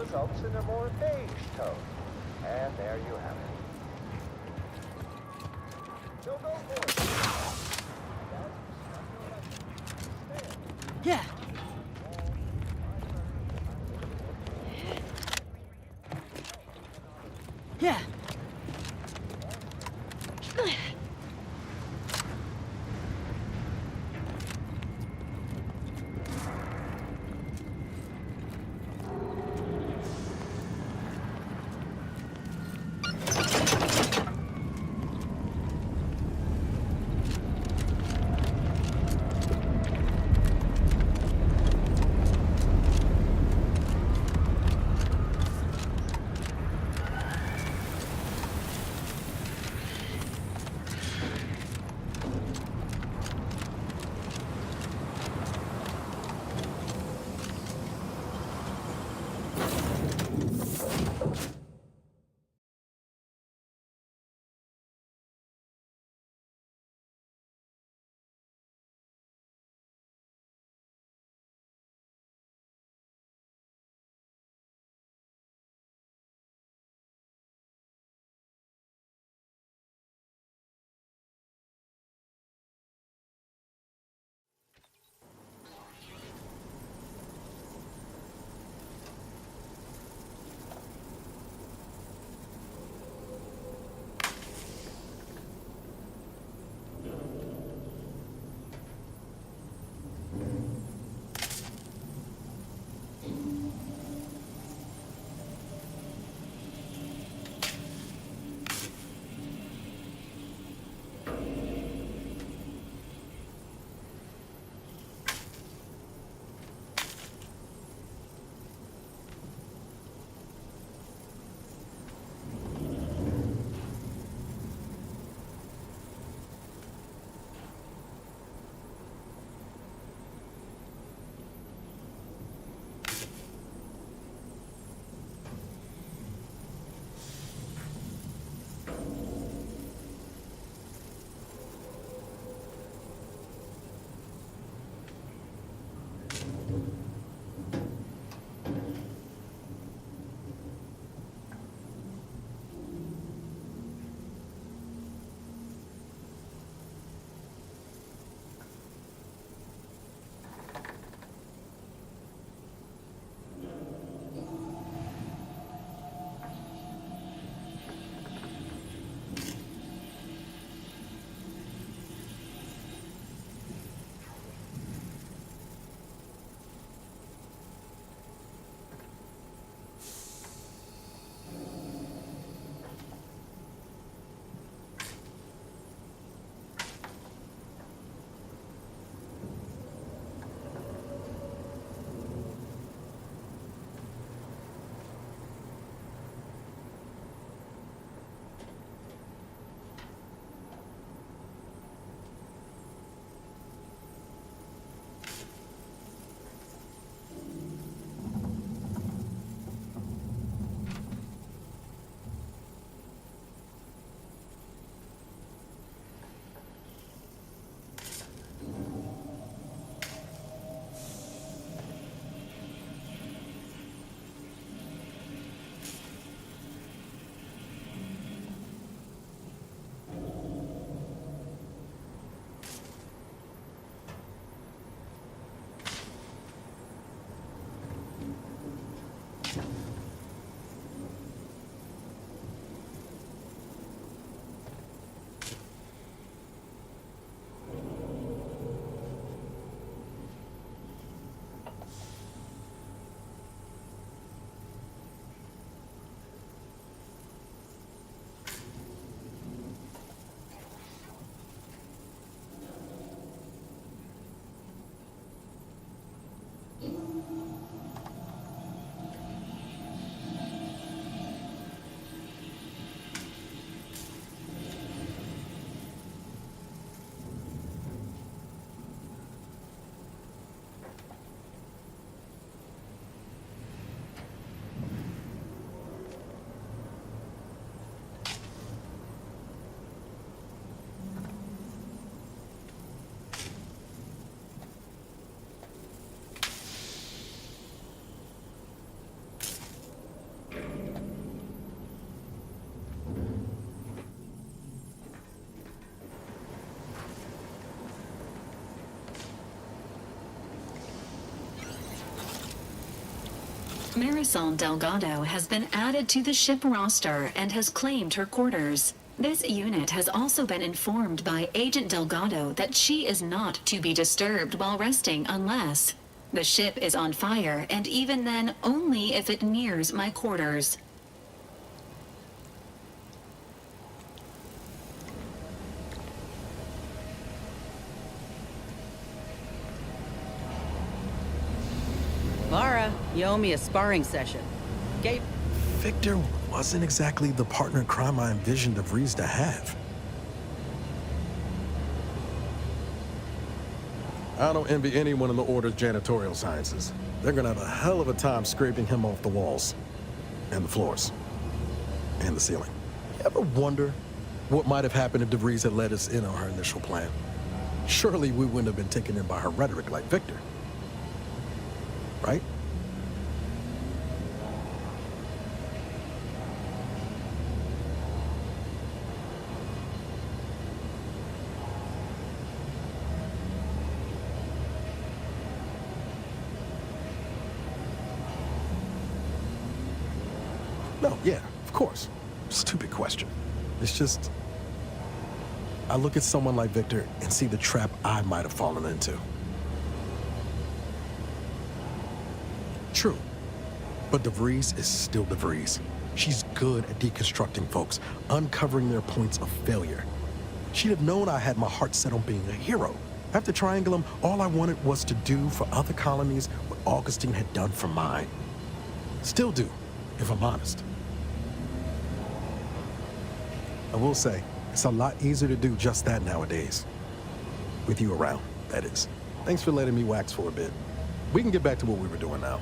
results in a more beige tone. And there you have it. So go for it. Yeah. Yeah. Marisol Delgado has been added to the ship roster and has claimed her quarters. This unit has also been informed by Agent Delgado that she is not to be disturbed while resting unless the ship is on fire, and even then only if it nears my quarters. Lara, you owe me a sparring session. Okay? Victor wasn't exactly the partner in crime I envisioned DeVries to have. I don't envy anyone in the Order's janitorial sciences. They're gonna have a hell of a time scraping him off the walls, and the floors, and the ceiling. You ever wonder what might have happened if DeVries had let us in on her initial plan? Surely we wouldn't have been taken in by her rhetoric like Victor. Right? No, yeah, of course. Stupid question. It's just, I look at someone like Victor and see the trap I might have fallen into. True, but DeVries is still DeVries. She's good at deconstructing folks, uncovering their points of failure. She'd have known I had my heart set on being a hero. After Triangulum, all I wanted was to do for other colonies what Augustine had done for mine. Still do, if I'm honest. I will say, it's a lot easier to do just that nowadays. With you around, that is. Thanks for letting me wax for a bit. We can get back to what we were doing now.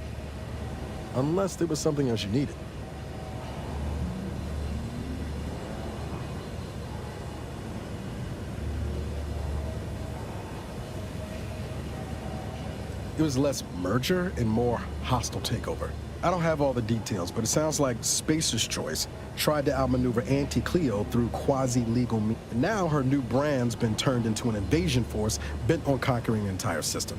Unless there was something else you needed. It was less merger and more hostile takeover. I don't have all the details, but it sounds like Spacer's Choice tried to outmaneuver Anti-Cleo through quasi-legal means. Now her new brand's been turned into an invasion force bent on conquering the entire system.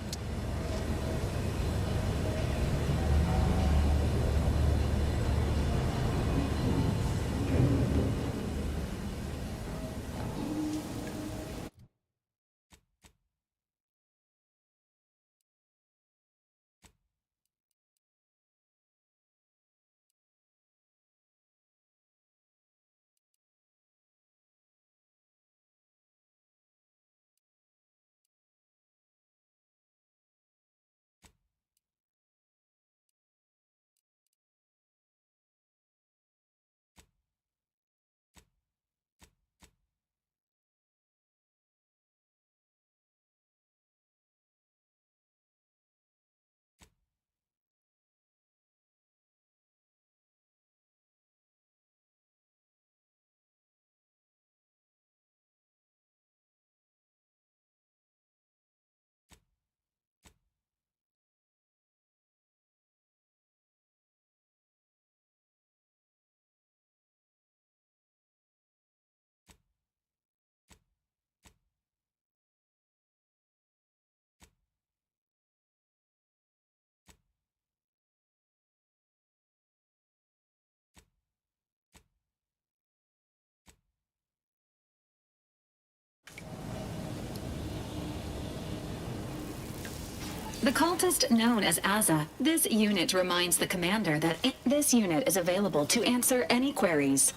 The cultist known as Aza, this unit reminds the commander that this unit is available to answer any queries.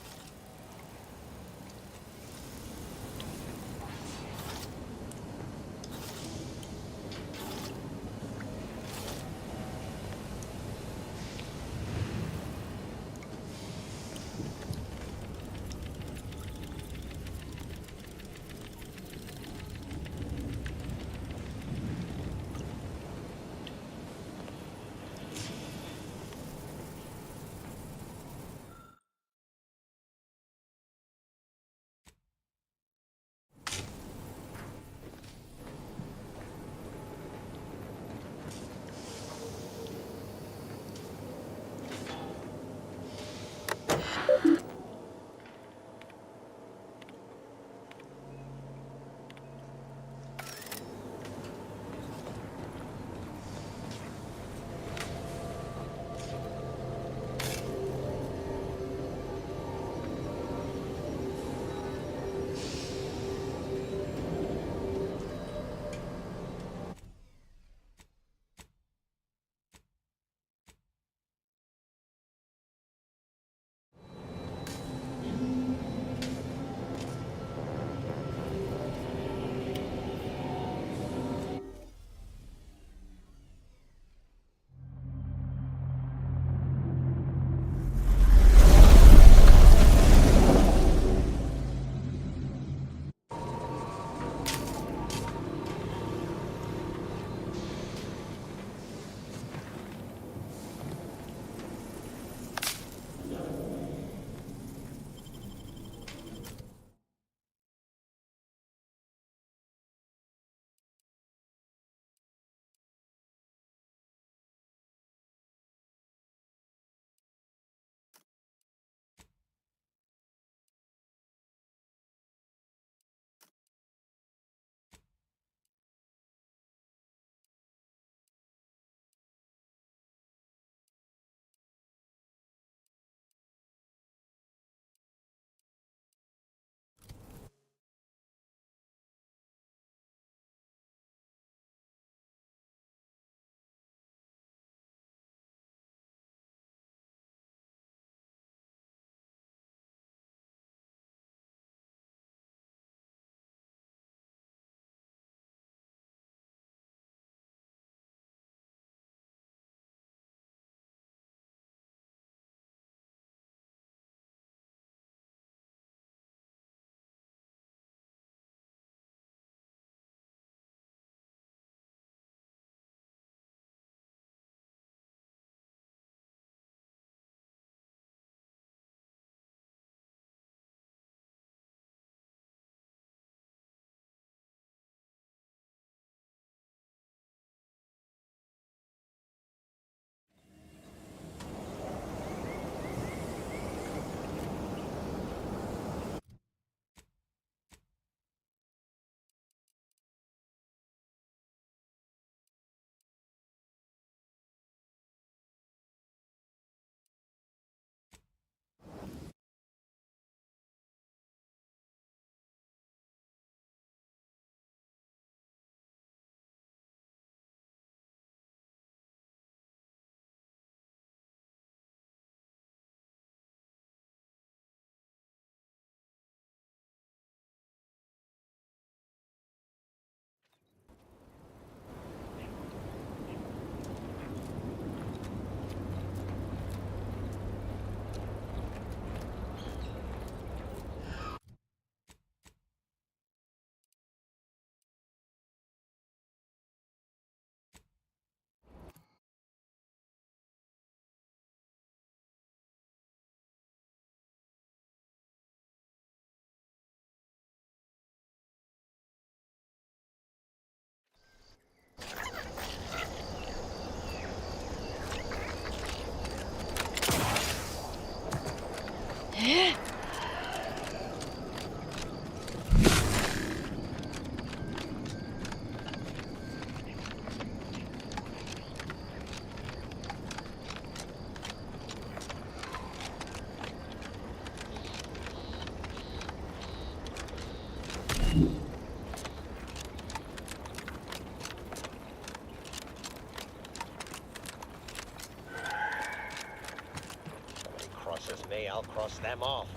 them off.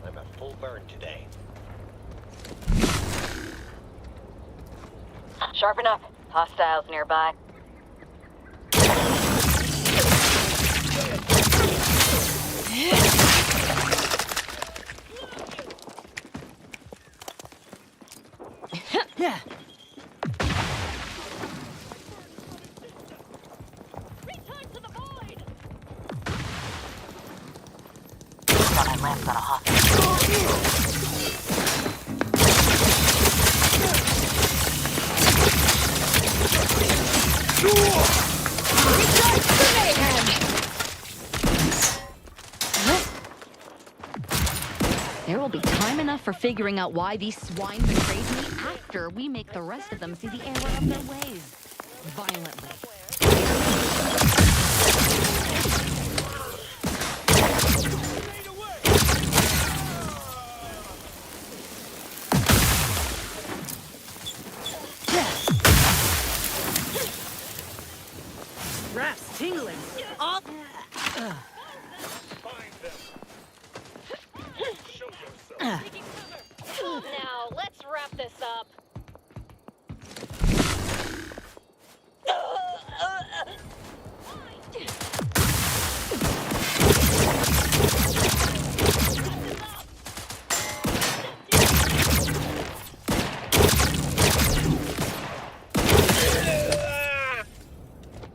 I'm a full burn today. Sharpen up. Hostiles nearby. Yeah. Thought I landed on a hostage. There will be time enough for figuring out why these swine betrayed me after we make the rest of them see the error of their ways. Violently. Graph's tingling. All... Now, let's wrap this up.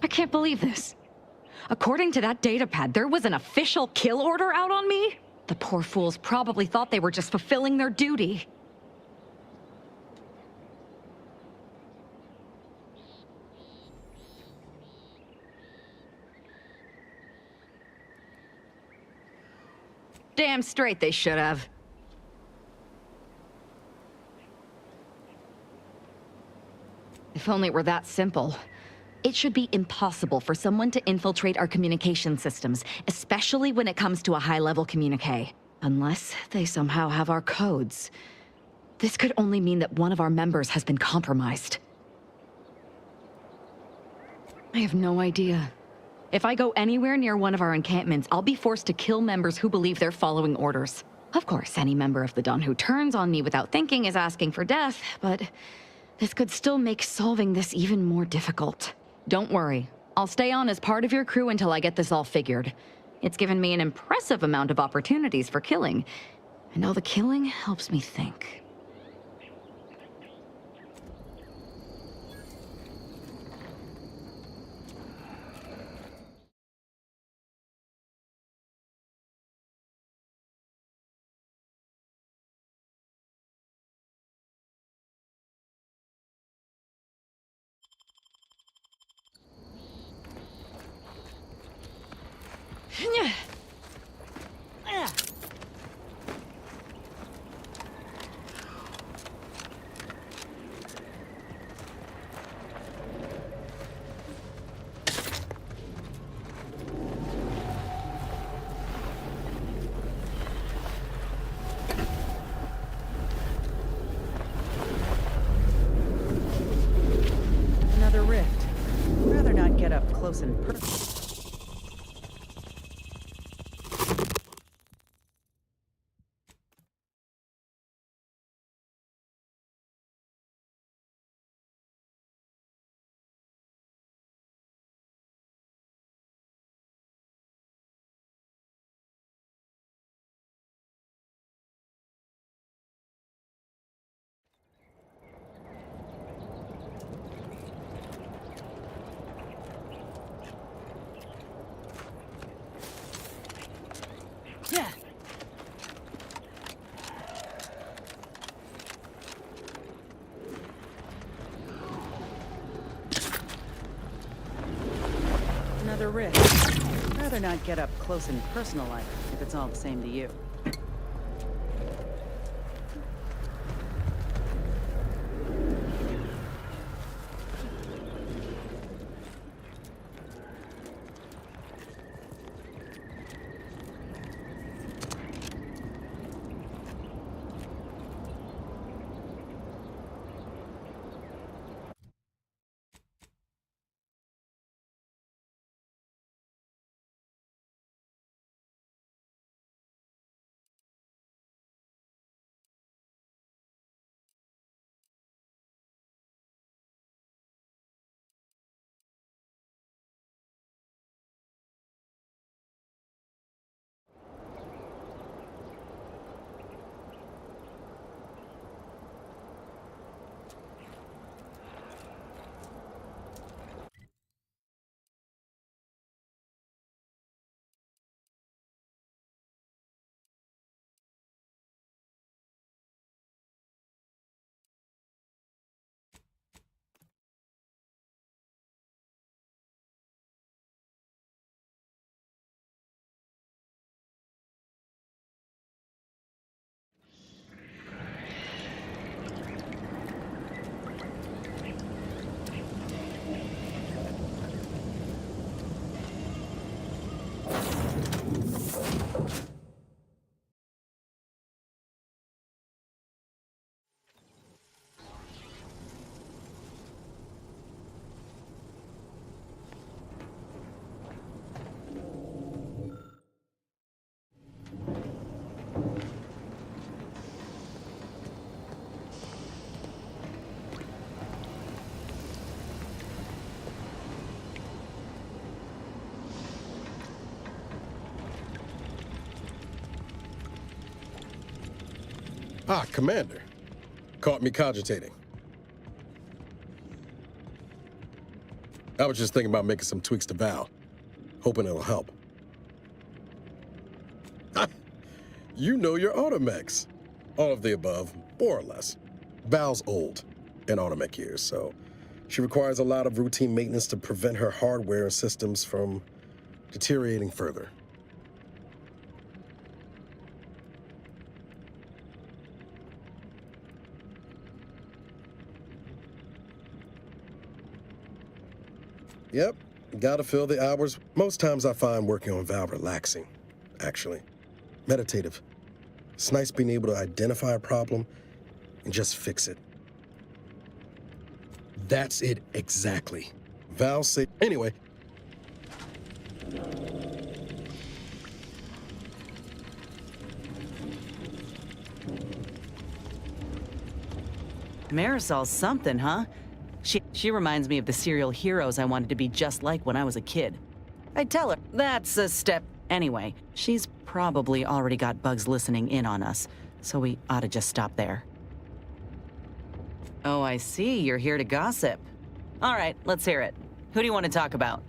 I can't believe this. According to that datapad, there was an official kill order out on me? The poor fools probably thought they were just fulfilling their duty. Damn straight they should have. If only it were that simple. It should be impossible for someone to infiltrate our communication systems, especially when it comes to a high-level communique. Unless they somehow have our codes. This could only mean that one of our members has been compromised. I have no idea. If I go anywhere near one of our encampments, I'll be forced to kill members who believe they're following orders. Of course, any member of the Dawn who turns on me without thinking is asking for death, but this could still make solving this even more difficult. Don't worry. I'll stay on as part of your crew until I get this all figured. It's given me an impressive amount of opportunities for killing, and all the killing helps me think. Another rift. Rather not get up close and personal. Yeah. Another rift. Rather not get up close and personal like, if it's all the same to you. Ah, Commander. Caught me cogitating. I was just thinking about making some tweaks to Val, hoping it'll help. You know your automechs. All of the above, more or less. Val's old in automech years, so she requires a lot of routine maintenance to prevent her hardware and systems from deteriorating further. Yep, gotta fill the hours. Most times I find working on Val relaxing, actually. Meditative. It's nice being able to identify a problem and just fix it. That's it exactly. Val said, anyway. Marisol's something, huh? She reminds me of the serial heroes I wanted to be just like when I was a kid. I'd tell her, that's a step. Anyway, she's probably already got bugs listening in on us, so we ought to just stop there. Oh, I see. You're here to gossip. All right, let's hear it. Who do you want to talk about?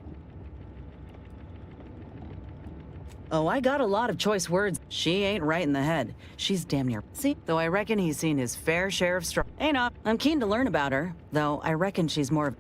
Oh, I got a lot of choice words. She ain't right in the head. She's damn near... See? Though I reckon he's seen his fair share of struggle. Hey, not. I'm keen to learn about her, though I reckon she's more...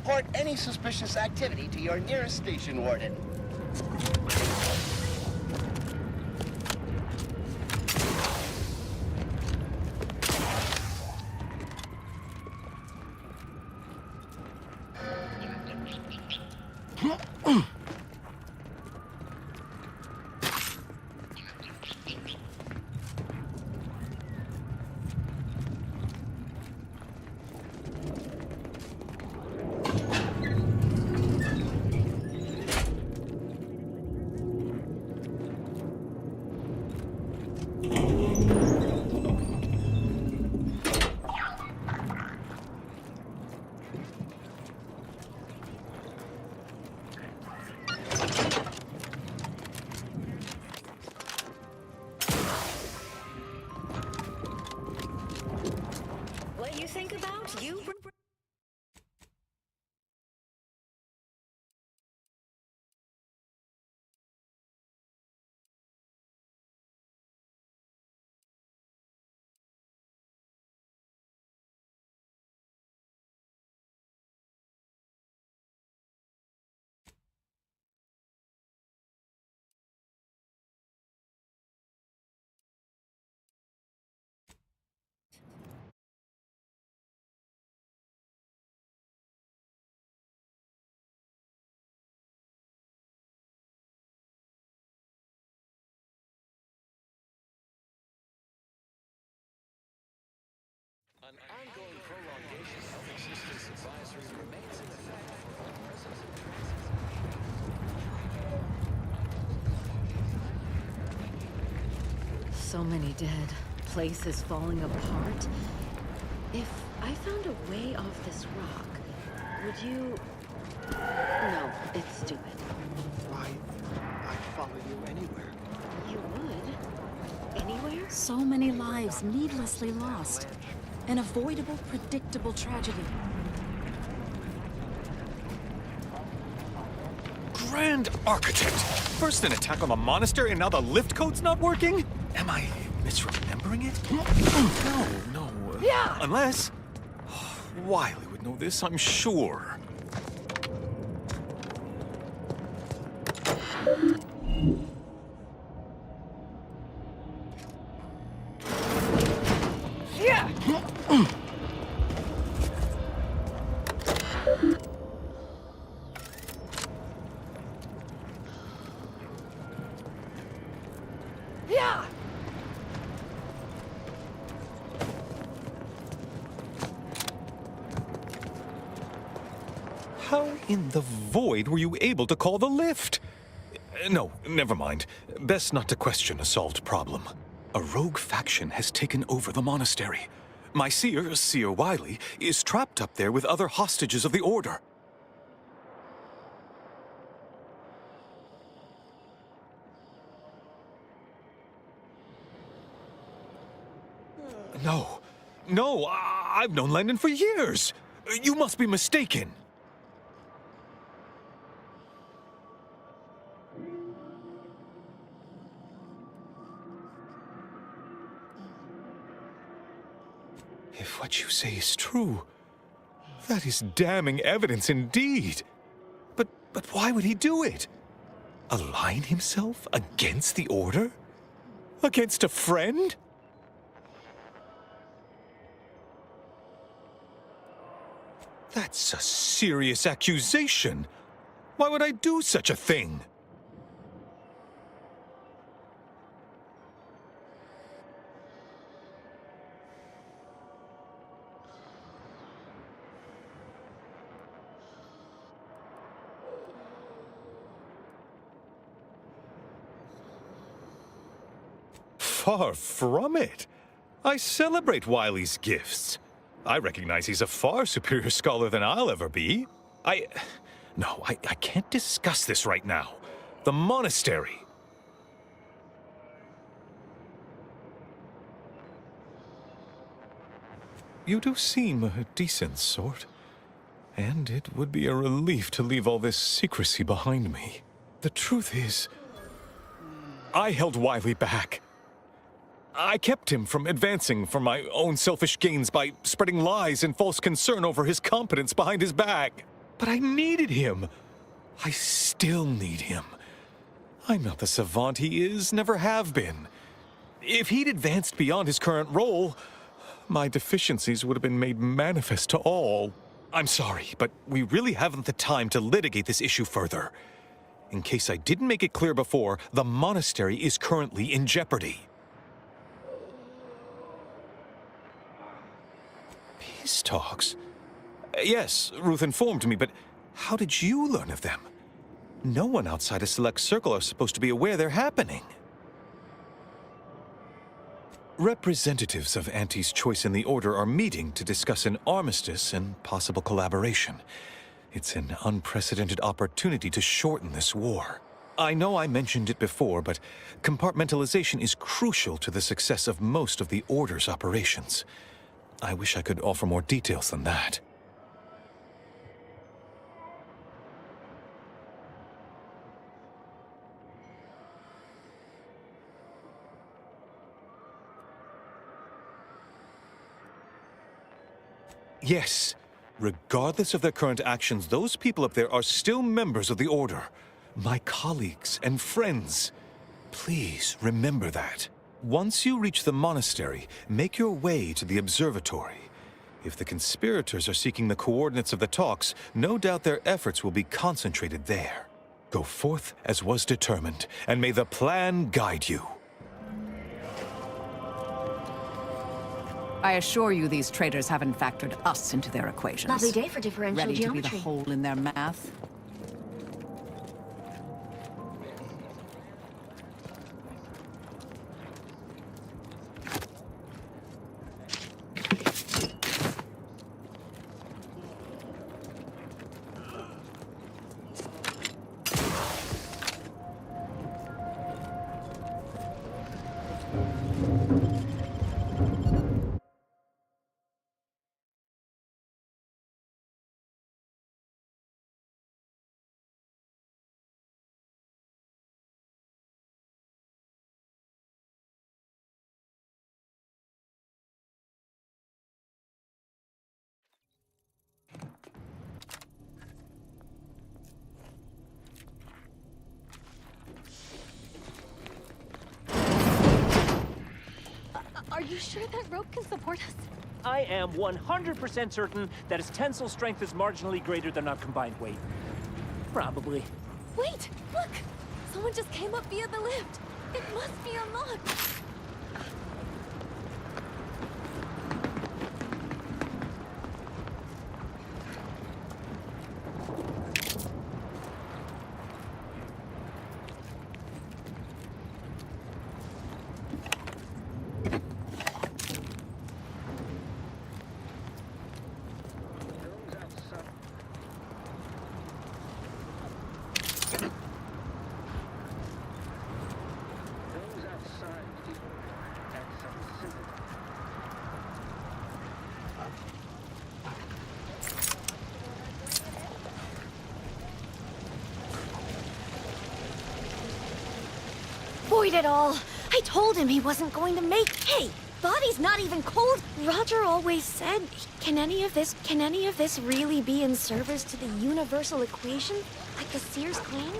Report any suspicious activity to your nearest station warden. What you think about you? An ongoing prolongation of existence advisory remains in effect for all presence of traces. So many dead. Place is falling apart. If I found a way off this rock, would you... No, it's stupid. Why, I'd follow you anywhere. You would? Anywhere? So many lives needlessly lost. An avoidable, predictable tragedy. Grand Architect! First an attack on the monastery and now the lift code's not working? Am I misremembering it? No. Yeah! Unless... Wiley would know this, I'm sure. Yeah! Yeah! How in the void were you able to call the lift? No, never mind. Best not to question a solved problem. A rogue faction has taken over the monastery. My seer Wiley, is trapped up there with other hostages of the Order. No, I've known Landon for years. You must be mistaken. If what you say is true, that is damning evidence indeed. But why would he do it? Align himself against the Order? Against a friend? That's a serious accusation. Why would I do such a thing? Far from it. I celebrate Wiley's gifts. I recognize he's a far superior scholar than I'll ever be. No, I can't discuss this right now. The monastery. You do seem a decent sort. And it would be a relief to leave all this secrecy behind me. The truth is, I held Wiley back. I kept him from advancing for my own selfish gains by spreading lies and false concern over his competence behind his back. But I needed him. I still need him. I'm not the savant he is, never have been. If he'd advanced beyond his current role, my deficiencies would have been made manifest to all. I'm sorry, but we really haven't the time to litigate this issue further. In case I didn't make it clear before, the monastery is currently in jeopardy. Peace talks? Yes, Ruth informed me, but how did you learn of them? No one outside a select circle are supposed to be aware they're happening. Representatives of Auntie's Choice in the Order are meeting to discuss an armistice and possible collaboration. It's an unprecedented opportunity to shorten this war. I know I mentioned it before, but compartmentalization is crucial to the success of most of the Order's operations. I wish I could offer more details than that. Yes. Regardless of their current actions, those people up there are still members of the Order. My colleagues and friends. Please remember that. Once you reach the monastery, make your way to the observatory. If the conspirators are seeking the coordinates of the talks, no doubt their efforts will be concentrated there. Go forth as was determined, and may the plan guide you. I assure you these traitors haven't factored us into their equations. Lovely day for differential Ready geometry. to be the hole in their math? Are you sure that rope can support us? I am 100% certain that its tensile strength is marginally greater than our combined weight. Probably. Wait! Look! Someone just came up via the lift! It must be unlocked! Void it all! I told him he wasn't going to make— Hey! Body's not even cold! Roger always said, can any of this really be in service to the universal equation? Like the Sears claim?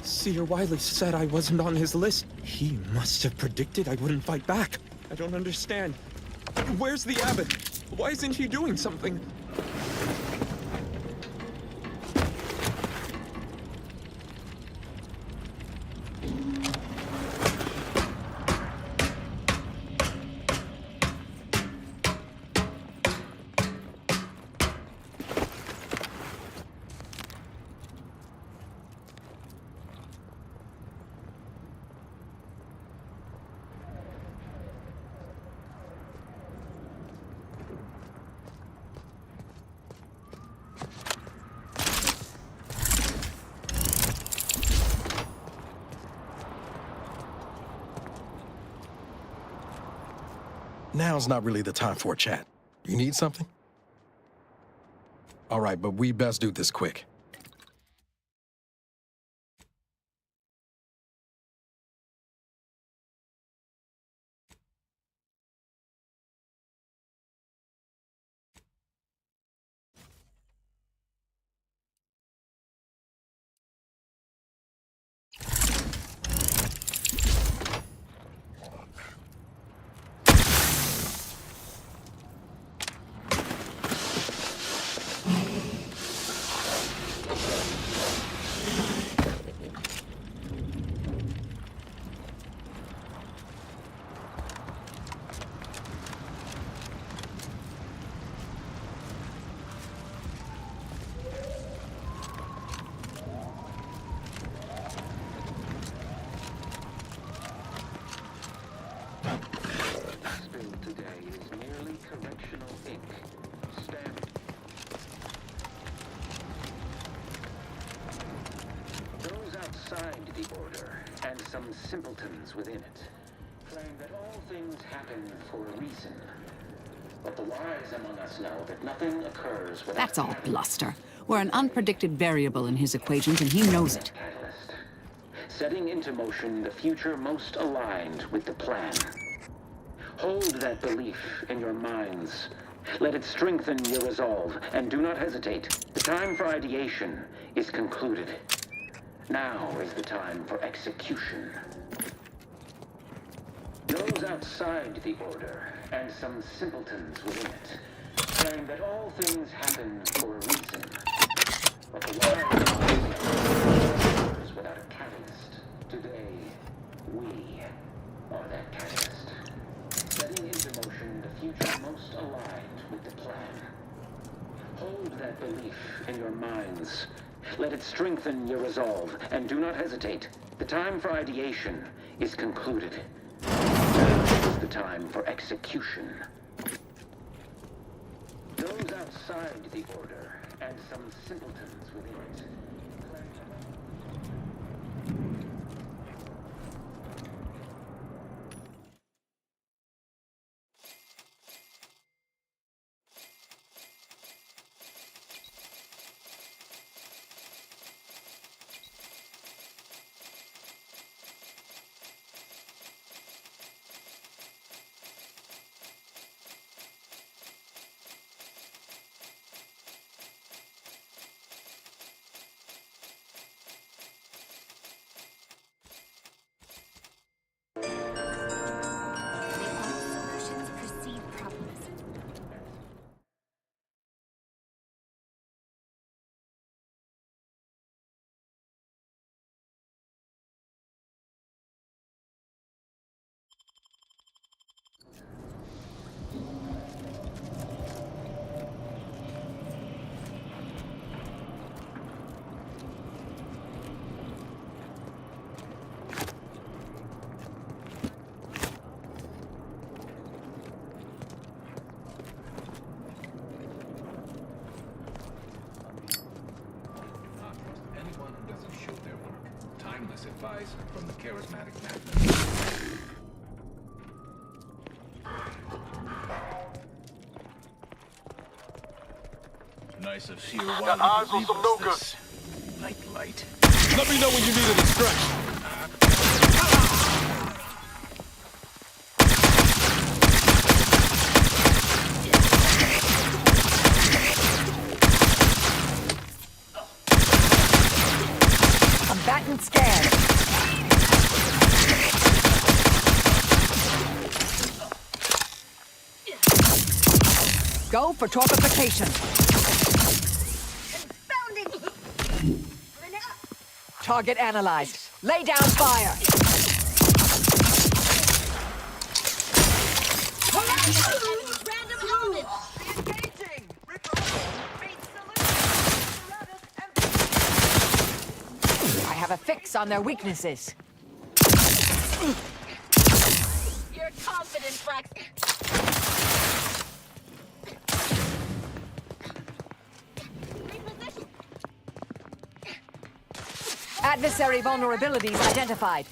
Seer Wiley said I wasn't on his list. He must have predicted I wouldn't fight back. I don't understand. Where's the abbot? Why isn't he doing something? Now's not really the time for a chat. You need something? All right, but we best do this quick. some simpletons within it claim that all things happen for a reason. But the wise among us know that nothing occurs without That's all bluster. We're an unpredicted variable in his equations, and he knows it. catalyst, setting into motion the future most aligned with the plan. Hold that belief in your minds. Let it strengthen your resolve, and do not hesitate. The time for ideation is concluded. Now is the time for execution. Those outside the Order, and some simpletons within it, claim that all things happen for a reason. But the wise ones without a catalyst. Today, we are that catalyst. Setting into motion the future most aligned with the plan. Hold that belief in your minds. Let it strengthen your resolve, and do not hesitate. The time for ideation is concluded. Now is the time for execution. Those outside the Order, and some simpletons within it, advice from the charismatic magnet. Nice of you. Got eyes on some no-goods. Light. Let me know when you need a distraction. Combatant scared. Go for torpification. Target analyzed. Lay down fire. I have a fix on their weaknesses. You're confident, Flex. Adversary vulnerabilities identified.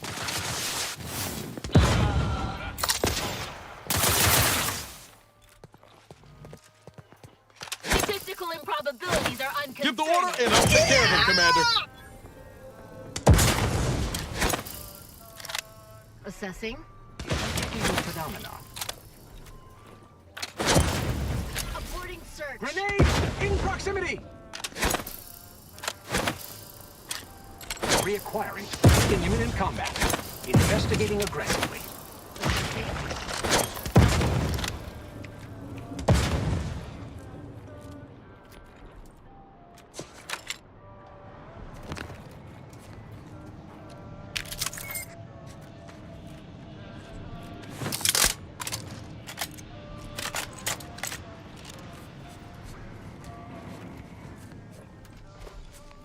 Statistical improbabilities are unconcerning. Give the order and I'll take care of him, Commander. Assessing. Phenomena. Aborting search. Grenade in proximity. Reacquiring in imminent combat. Investigating aggressively.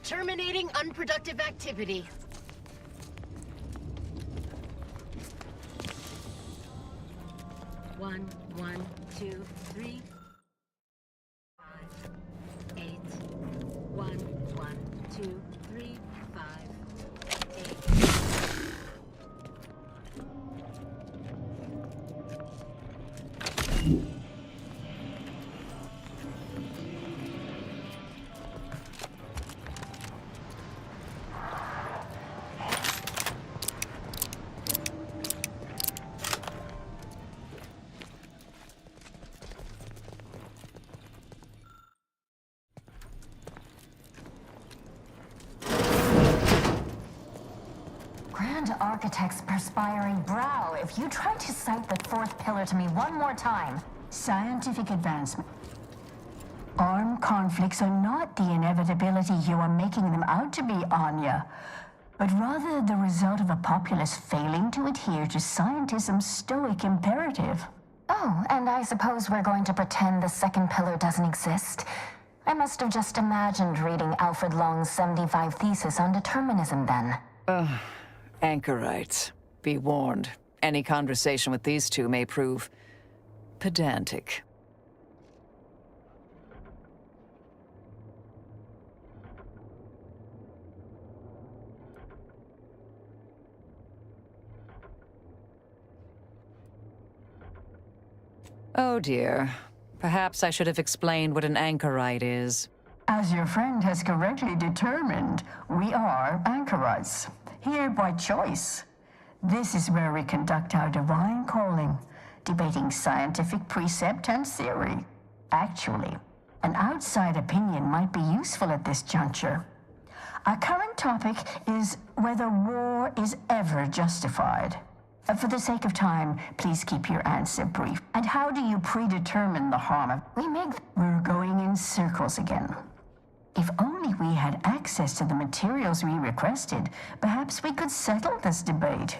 Terminating unproductive activity. One, 2, 3, 5, 8. 1, 2, 3, 5, 8. Grand Architect's perspiring brow, if you try to cite the fourth pillar to me one more time. Scientific advancement. Armed conflicts are not the inevitability you are making them out to be, Anya, but rather the result of a populace failing to adhere to scientism's stoic imperative. Oh, and I suppose we're going to pretend the second pillar doesn't exist? I must have just imagined reading Alfred Long's 75 thesis on determinism then. Anchorites. Be warned. Any conversation with these two may prove pedantic. Oh dear. Perhaps I should have explained what an anchorite is. As your friend has correctly determined, we are anchorites, here by choice. This is where we conduct our divine calling, debating scientific precept and theory. Actually, an outside opinion might be useful at this juncture. Our current topic is whether war is ever justified. For the sake of time, please keep your answer brief. And how do you predetermine the harm of... We're going in circles again. If only we had access to the materials we requested, perhaps we could settle this debate.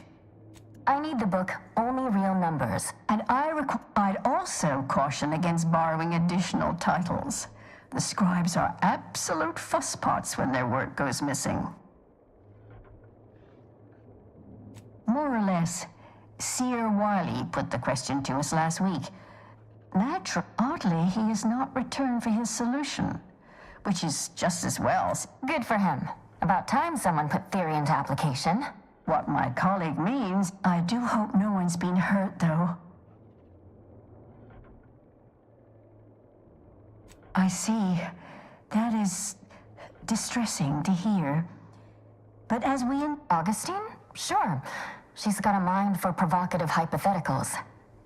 I need the book, Only Real Numbers. And I'd also caution against borrowing additional titles. The scribes are absolute fusspots when their work goes missing. More or less, Seer Wiley put the question to us last week. Oddly, he has not returned for his solution, which is just as well. Good for him. About time someone put theory into application. What my colleague means, I do hope no one's been hurt, though. I see. That is distressing to hear. But as we... Augustine? Sure. She's got a mind for provocative hypotheticals.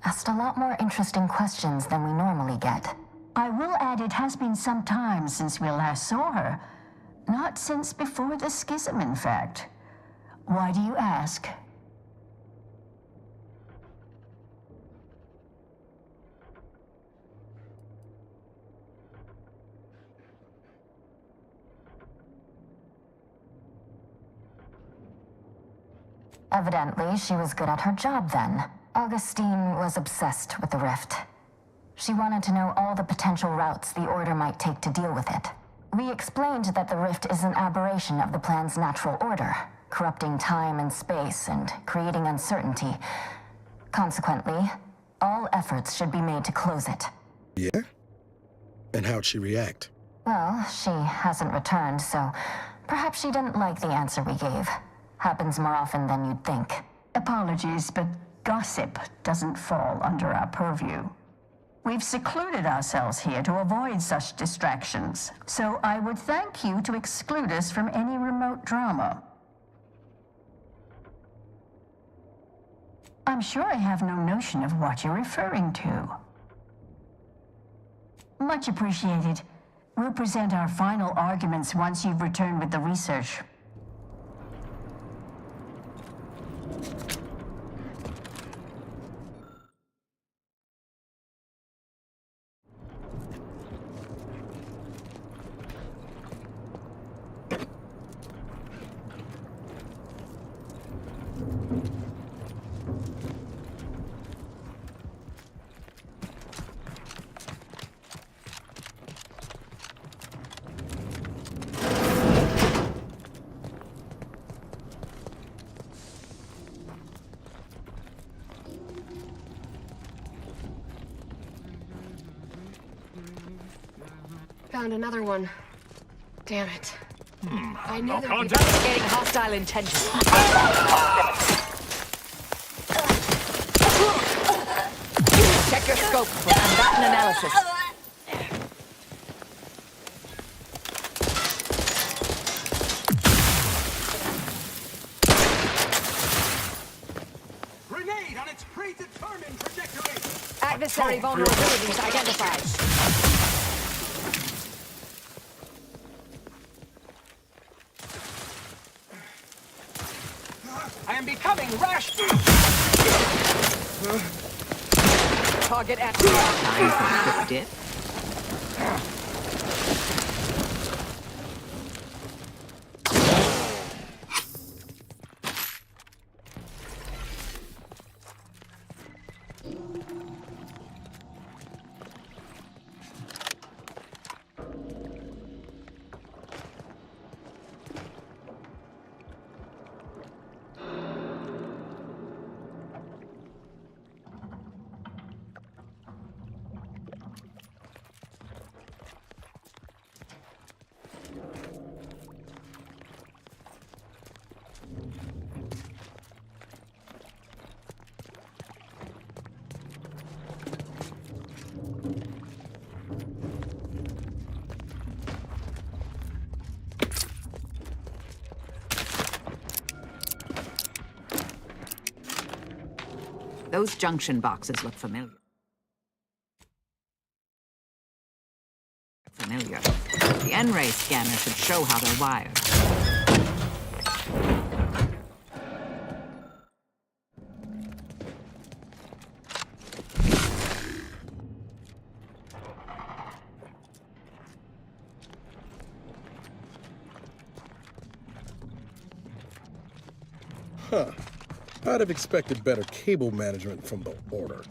Asked a lot more interesting questions than we normally get. I will add it has been some time since we last saw her. Not since before the schism, in fact. Why do you ask? Evidently, she was good at her job then. Augustine was obsessed with the rift. She wanted to know all the potential routes the Order might take to deal with it. We explained that the rift is an aberration of the plan's natural order, corrupting time and space and creating uncertainty. Consequently, all efforts should be made to close it. Yeah? And how'd she react? Well, she hasn't returned, so perhaps she didn't like the answer we gave. Happens more often than you'd think. Apologies, but gossip doesn't fall under our purview. We've secluded ourselves here to avoid such distractions, so I would thank you to exclude us from any remote drama. I'm sure I have no notion of what you're referring to. Much appreciated. We'll present our final arguments once you've returned with the research. Found another one. Damn it. I knew there'd be... Investigating hostile intentions. Check your scope for combatant analysis. Grenade on its predetermined trajectory! Adversary vulnerabilities identified. I am becoming rash. Target at time for a quick dip. Those junction boxes look familiar. The N-ray scanner should show how they're wired. Huh. I'd have expected better cable management from the Order.